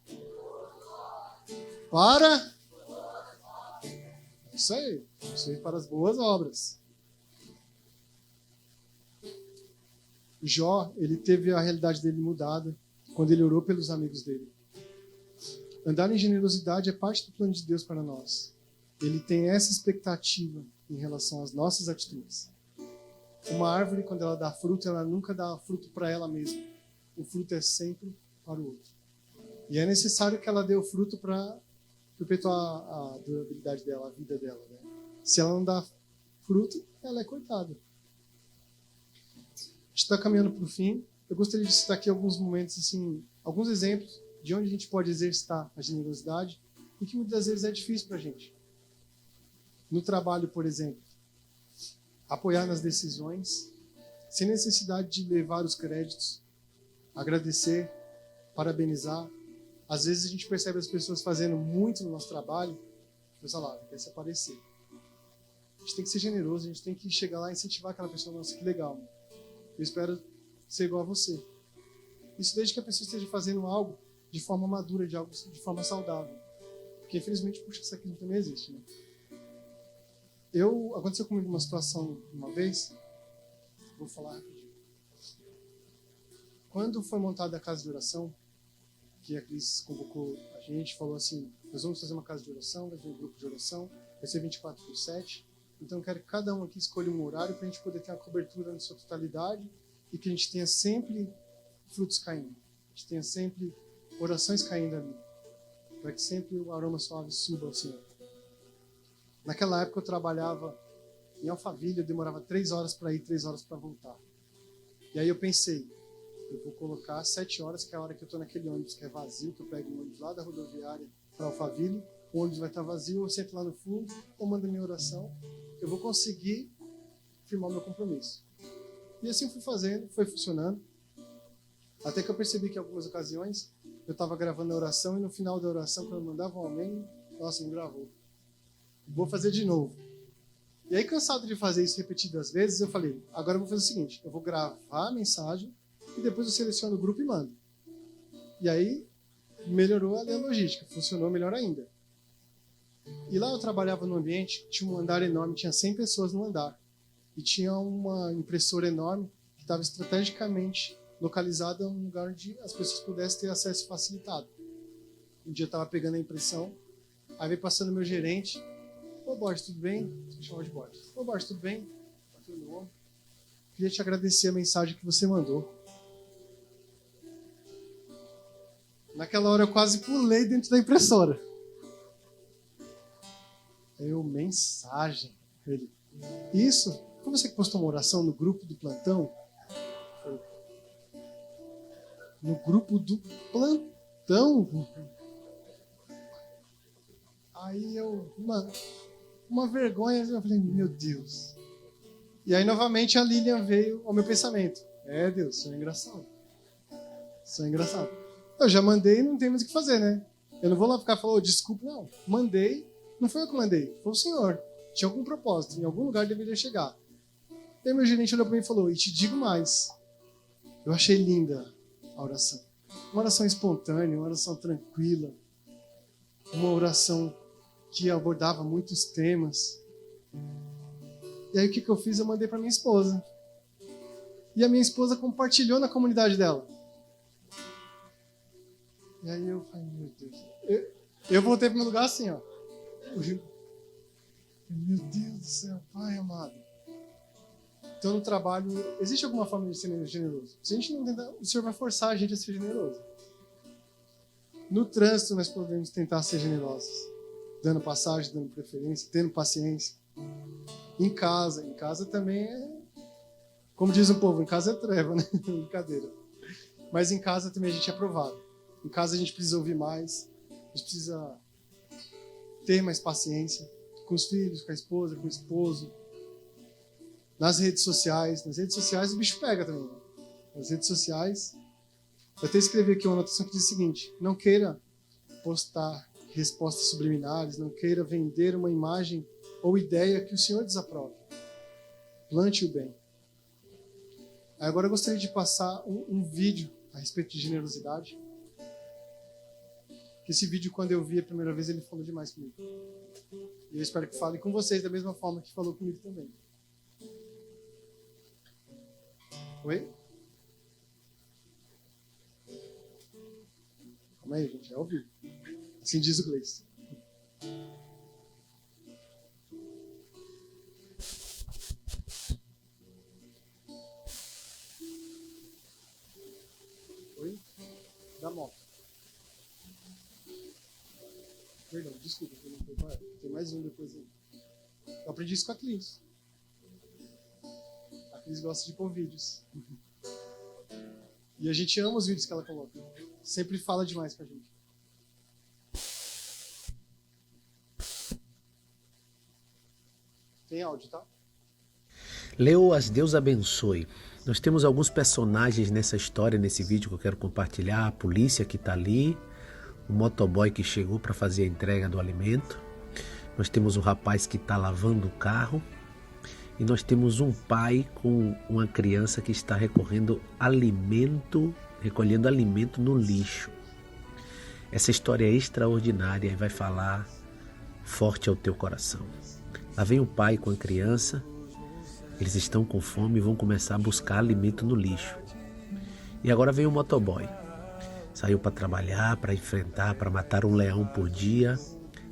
Isso aí. Somos feitos para as boas obras. Jó, ele teve a realidade dele mudada quando ele orou pelos amigos dele. Andar em generosidade é parte do plano de Deus para nós. Ele tem essa expectativa em relação às nossas atitudes. Uma árvore, quando ela dá fruto, ela nunca dá fruto para ela mesma. O fruto é sempre para o outro. E é necessário que ela dê o fruto para perpetuar a durabilidade dela, a vida dela. Né? Se ela não dá fruto, ela é cortada. A gente está caminhando para o fim. Eu gostaria de citar aqui alguns momentos, assim, alguns exemplos de onde a gente pode exercitar a generosidade e que muitas vezes é difícil para a gente. No trabalho, por exemplo, apoiar nas decisões, sem necessidade de levar os créditos, agradecer, parabenizar. Às vezes a gente percebe as pessoas fazendo muito no nosso trabalho, mas olha lá, quer se aparecer. A gente tem que ser generoso, a gente tem que chegar lá e incentivar aquela pessoa. Nossa, que legal. Eu espero ser igual a você. Isso desde que a pessoa esteja fazendo algo de forma madura, de forma saudável. Porque infelizmente puxa-saquismo também existe, né? Aconteceu comigo uma situação uma vez, vou falar rapidinho. Quando foi montada a casa de oração, que a Cris convocou a gente, falou assim, nós vamos fazer uma casa de oração, vai ter um grupo de oração, vai ser 24/7, então eu quero que cada um aqui escolha um horário para a gente poder ter uma cobertura na sua totalidade e que a gente tenha sempre frutos caindo, a gente tenha sempre orações caindo ali, para que sempre o aroma suave suba ao Senhor. Naquela época eu trabalhava em Alphaville, eu demorava 3 horas para ir, 3 horas para voltar. E aí eu pensei, eu vou colocar 7 horas, que é a hora que eu estou naquele ônibus que é vazio, que eu pego um ônibus lá da rodoviária para Alphaville, o ônibus vai estar vazio, eu sento lá no fundo, ou mando minha oração, eu vou conseguir firmar o meu compromisso. E assim eu fui fazendo, foi funcionando, até que eu percebi que em algumas ocasiões eu estava gravando a oração e no final da oração, quando eu mandava um amém, nossa, não gravou. Vou fazer de novo. E aí, cansado de fazer isso repetidas vezes, eu falei, agora eu vou fazer o seguinte, eu vou gravar a mensagem e depois eu seleciono o grupo e mando. E aí, melhorou a logística, funcionou melhor ainda. E lá eu trabalhava num ambiente que tinha um andar enorme, tinha 100 pessoas no andar. E tinha uma impressora enorme que estava estrategicamente localizada num lugar onde as pessoas pudessem ter acesso facilitado. Um dia eu estava pegando a impressão, aí veio passando meu gerente. Ô Borges, tudo bem? Vou chamar de Borges. Ô Borges, tudo bem? Bateu no ombro. Queria te agradecer a mensagem que você mandou. Naquela hora eu quase pulei dentro da impressora. Mensagem. Ele, isso? Foi você que postou uma oração no grupo do plantão? No grupo do plantão? Aí uma vergonha, eu falei, meu Deus. E aí novamente a Lilian veio ao meu pensamento. Deus, isso é engraçado. Isso é engraçado. Eu já mandei e não tem mais o que fazer, né? Eu não vou lá ficar falando, desculpa, não. Mandei, não foi eu que mandei, foi o Senhor. Tinha algum propósito, em algum lugar deveria chegar. E aí meu gerente olhou para mim e falou, e te digo mais. Eu achei linda a oração. Uma oração espontânea, uma oração tranquila. Uma oração que abordava muitos temas. E aí o que eu fiz? Eu mandei para minha esposa. E a minha esposa compartilhou na comunidade dela. E aí eu falei, meu Deus. Eu voltei para o meu lugar assim, ó. Meu Deus do céu, Pai amado. Então no trabalho, existe alguma forma de ser generoso? Se a gente não tentar, o Senhor vai forçar a gente a ser generoso. No trânsito nós podemos tentar ser generosos. Dando passagem, dando preferência, tendo paciência. Em casa também é... Como diz o povo, em casa é treva, né? Brincadeira. Mas em casa também a gente é provado. Em casa a gente precisa ouvir mais, a gente precisa ter mais paciência com os filhos, com a esposa, com o esposo. Nas redes sociais o bicho pega também. Né? Nas redes sociais, eu até escrevi aqui uma anotação que diz o seguinte: não queira postar respostas subliminares, não queira vender uma imagem ou ideia que o Senhor desaprove. Plante o bem. Agora eu gostaria de passar um vídeo a respeito de generosidade. Esse vídeo, quando eu vi a primeira vez, ele falou demais comigo. E eu espero que fale com vocês da mesma forma que falou comigo também. Oi? Calma aí, gente, é ao vivo. Assim diz o Gleice. Oi? Da moto. Perdão, desculpa, eu não fui para ela. Tem mais um depois aí. Eu aprendi isso com a Cris. A Cris gosta de pôr vídeos. E a gente ama os vídeos que ela coloca. Sempre fala demais com a gente. Tem áudio, tá? Leoas, Deus abençoe. Nós temos alguns personagens nessa história, nesse vídeo que eu quero compartilhar. A polícia que está ali, o motoboy que chegou para fazer a entrega do alimento. Nós temos o rapaz que está lavando o carro. E nós temos um pai com uma criança que está recolhendo alimento no lixo. Essa história é extraordinária e vai falar forte ao teu coração. Lá vem o pai com a criança. Eles estão com fome e vão começar a buscar alimento no lixo. E agora vem o motoboy. Saiu para trabalhar, para enfrentar, para matar um leão por dia,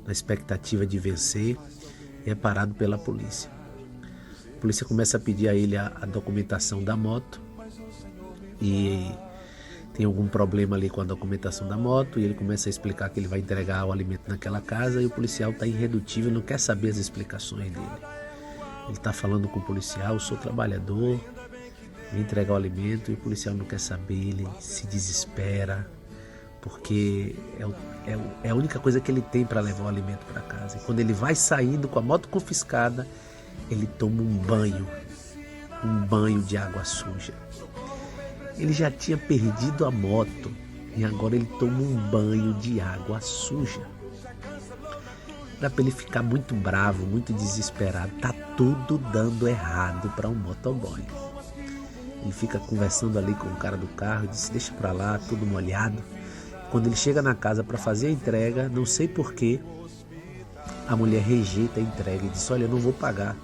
na expectativa de vencer, e é parado pela polícia. A polícia começa a pedir a ele a documentação da moto e tem algum problema ali com a documentação da moto e ele começa a explicar que ele vai entregar o alimento naquela casa e o policial está irredutível, não quer saber as explicações dele. Ele está falando com o policial: sou trabalhador, vim entregar o alimento, e o policial não quer saber, ele se desespera, porque é a única coisa que ele tem para levar o alimento para casa. E quando ele vai saindo com a moto confiscada, ele toma um banho de água suja. Ele já tinha perdido a moto e agora ele toma um banho de água suja. Dá para ele ficar muito bravo, muito desesperado. Tá tudo dando errado para um motoboy. Ele fica conversando ali com o cara do carro e diz: deixa para lá, tudo molhado. Quando ele chega na casa para fazer a entrega, não sei porquê, a mulher rejeita a entrega e diz: olha, eu não vou pagar.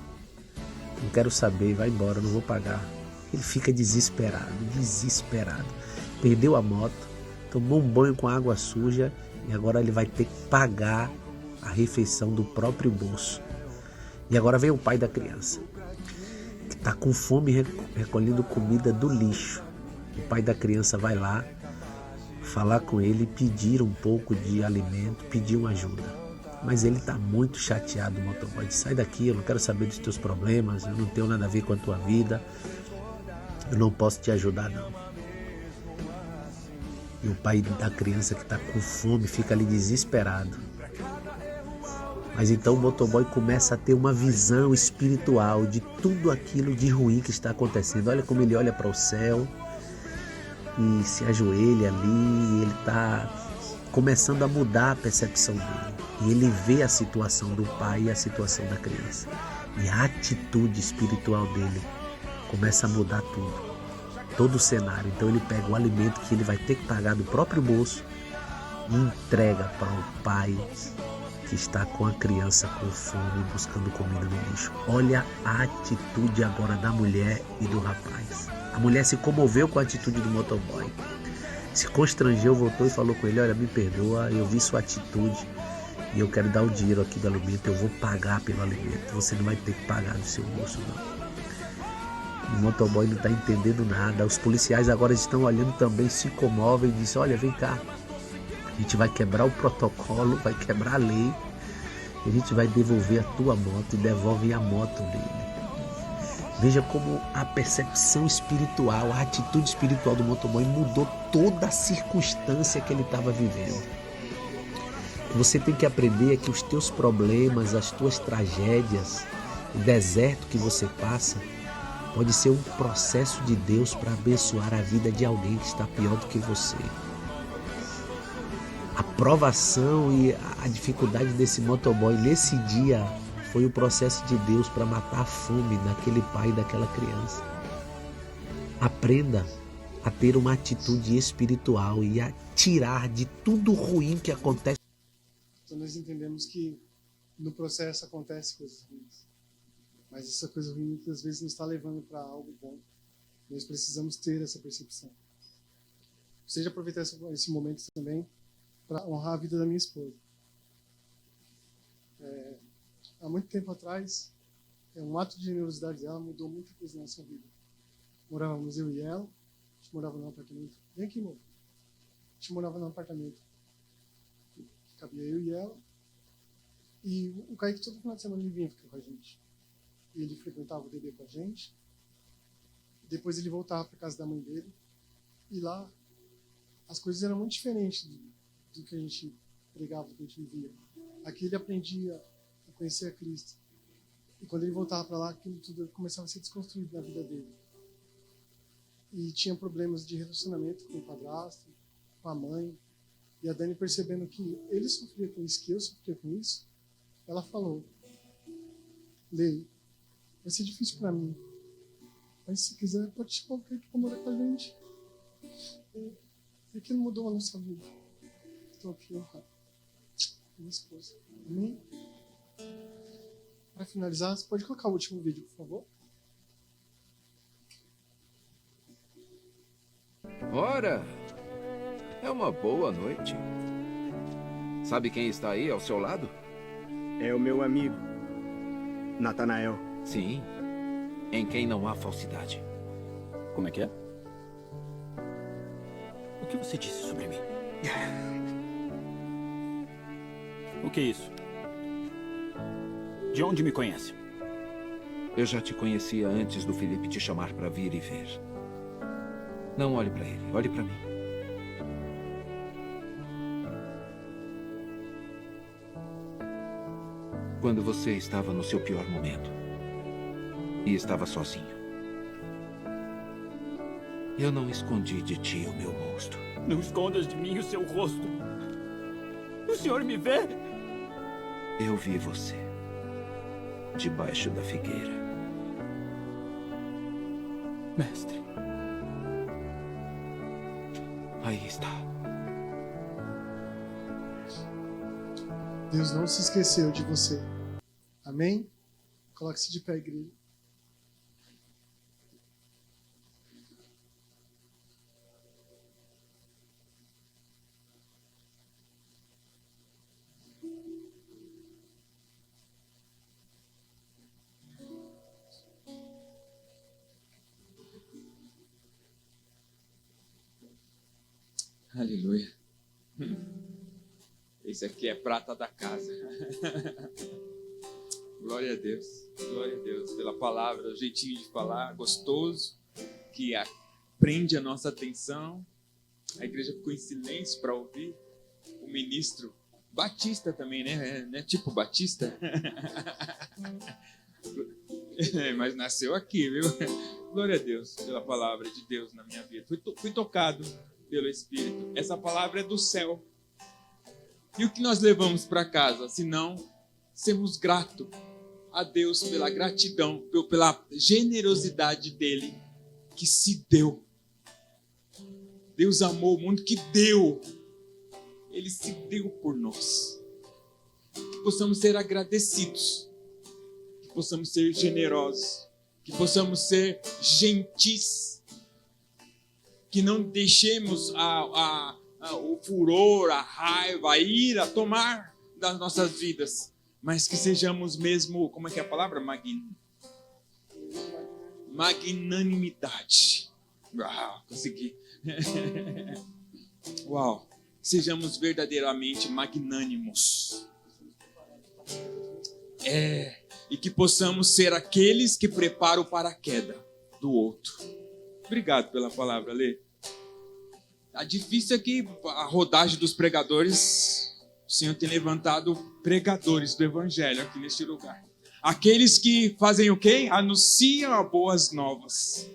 Não quero saber, vai embora, não vou pagar. Ele fica desesperado. Perdeu a moto, tomou um banho com água suja e agora ele vai ter que pagar a refeição do próprio bolso. E agora vem o pai da criança, que está com fome recolhendo comida do lixo. O pai da criança vai lá falar com ele, pedir um pouco de alimento, pedir uma ajuda. Mas ele está muito chateado, o motoboy diz: sai daqui, eu não quero saber dos teus problemas, eu não tenho nada a ver com a tua vida, eu não posso te ajudar não. E o pai da criança que está com fome fica ali desesperado. Mas então o motoboy começa a ter uma visão espiritual de tudo aquilo de ruim que está acontecendo. Olha como ele olha para o céu e se ajoelha ali, ele está começando a mudar a percepção dele. E ele vê a situação do pai e a situação da criança. E a atitude espiritual dele começa a mudar tudo, todo o cenário. Então ele pega o alimento que ele vai ter que pagar do próprio bolso e entrega para o pai que está com a criança com fome buscando comida no lixo. Olha a atitude agora da mulher e do rapaz. A mulher se comoveu com a atitude do motoboy, se constrangeu, voltou e falou com ele: olha, me perdoa, eu vi sua atitude e eu quero dar o dinheiro aqui do alimento, eu vou pagar pelo alimento, você não vai ter que pagar do seu bolso não. O motoboy não está entendendo nada. Os policiais agora estão olhando também, se comovem e dizem: olha, vem cá, a gente vai quebrar o protocolo, vai quebrar a lei, a gente vai devolver a tua moto, e devolve a moto dele. Veja como a percepção espiritual, a atitude espiritual do motoboy mudou toda a circunstância que ele estava vivendo. Você tem que aprender que os teus problemas, as tuas tragédias, o deserto que você passa, pode ser um processo de Deus para abençoar a vida de alguém que está pior do que você. A provação e a dificuldade desse motoboy nesse dia foi o processo de Deus para matar a fome daquele pai e daquela criança. Aprenda a ter uma atitude espiritual e a tirar de tudo ruim que acontece. Então nós entendemos que no processo acontecem coisas ruins. Mas essa coisa ruim muitas vezes nos está levando para algo bom. Nós precisamos ter essa percepção. Seja aproveitar esse momento também para honrar a vida da minha esposa. Há muito tempo atrás, um ato de generosidade dela mudou muita coisa na nossa vida. Morávamos eu e ela, a gente morava num apartamento. Vem aqui, amor. A gente morava num apartamento que cabia eu e ela. E o Kaique todo final de semana ele vinha ficar com a gente. E ele frequentava o bebê com a gente. Depois ele voltava para casa da mãe dele. E lá as coisas eram muito diferentes do que a gente pregava, do que a gente vivia. Aqui ele aprendia a conhecer a Cristo. E quando ele voltava para lá, aquilo tudo começava a ser desconstruído na vida dele. E tinha problemas de relacionamento com o padrasto, com a mãe. E a Dani, percebendo que ele sofria com isso, que eu sofria com isso, ela falou: Lei, vai ser difícil para mim, mas se quiser pode chamar o Kaique para morar com a gente. E aquilo mudou a nossa vida. Estou aqui honrado. Minha esposa. Amém? Para finalizar, você pode colocar o último vídeo, por favor? Ora, é uma boa noite. Sabe quem está aí ao seu lado? É o meu amigo, Natanael. Sim, em quem não há falsidade. Como é que é? O que você disse sobre mim? O que é isso? De onde me conhece? Eu já te conhecia antes do Felipe te chamar para vir e ver. Não olhe para ele, olhe para mim. Quando você estava no seu pior momento e estava sozinho, eu não escondi de ti o meu rosto. Não escondas de mim o seu rosto. O senhor me vê? Eu vi você debaixo da figueira. Mestre. Aí está. Deus não se esqueceu de você. Amém? Coloque-se de pé, igreja. Aleluia. Esse aqui é prata da casa. Glória a Deus. Glória a Deus pela palavra, o jeitinho de falar gostoso, que prende a nossa atenção. A igreja ficou em silêncio para ouvir. O ministro Batista também, né? Tipo Batista. Mas nasceu aqui, viu? Glória a Deus pela palavra de Deus na minha vida. Fui tocado pelo Espírito. Essa palavra é do céu. E o que nós levamos para casa, se não sermos gratos a Deus pela gratidão, pela generosidade dele que se deu. Deus amou o mundo que deu. Ele se deu por nós. Que possamos ser agradecidos. Que possamos ser generosos. Que possamos ser gentis. Que não deixemos o furor, a raiva, a ira tomar das nossas vidas. Mas que sejamos mesmo, como é que é a palavra? Magnanimidade. Uau, consegui. Uau. Sejamos verdadeiramente magnânimos. e que possamos ser aqueles que preparam para a queda do outro. Obrigado pela palavra, Lê. Tá difícil aqui a rodagem dos pregadores. O Senhor tem levantado pregadores do evangelho aqui neste lugar. Aqueles que fazem o quê? Anunciam as boas novas.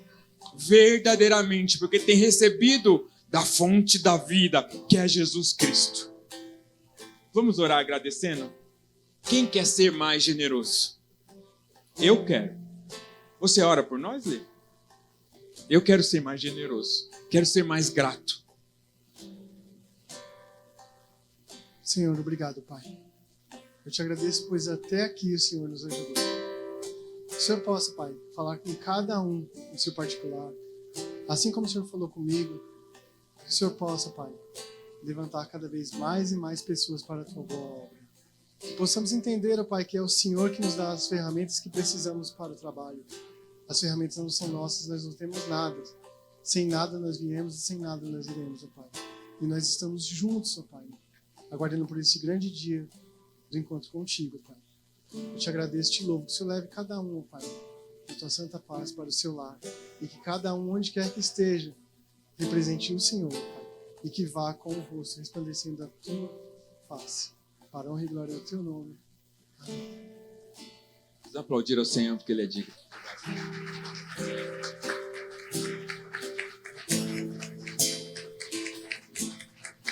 Verdadeiramente, porque tem recebido da fonte da vida, que é Jesus Cristo. Vamos orar agradecendo? Quem quer ser mais generoso? Eu quero. Você ora por nós, Lê? Eu quero ser mais generoso. Quero ser mais grato. Senhor, obrigado, Pai. Eu te agradeço, pois até aqui o Senhor nos ajudou. Que o Senhor possa, Pai, falar com cada um no seu particular. Assim como o Senhor falou comigo, que o Senhor possa, Pai, levantar cada vez mais e mais pessoas para a tua boa obra. Que possamos entender, ó Pai, que é o Senhor que nos dá as ferramentas que precisamos para o trabalho. As ferramentas não são nossas, nós não temos nada. Sem nada nós viemos e sem nada nós iremos, ó Pai. E nós estamos juntos, ó Pai, aguardando por esse grande dia do encontro contigo, Pai. Eu te agradeço, te louvo, que o Senhor leve cada um, ó Pai, com tua santa paz para o seu lar. E que cada um, onde quer que esteja, represente o Senhor, Pai. E que vá com o rosto resplandecendo a tua face. Para a honra e glória do teu nome. Amém. Vamos aplaudir ao Senhor porque Ele é digno.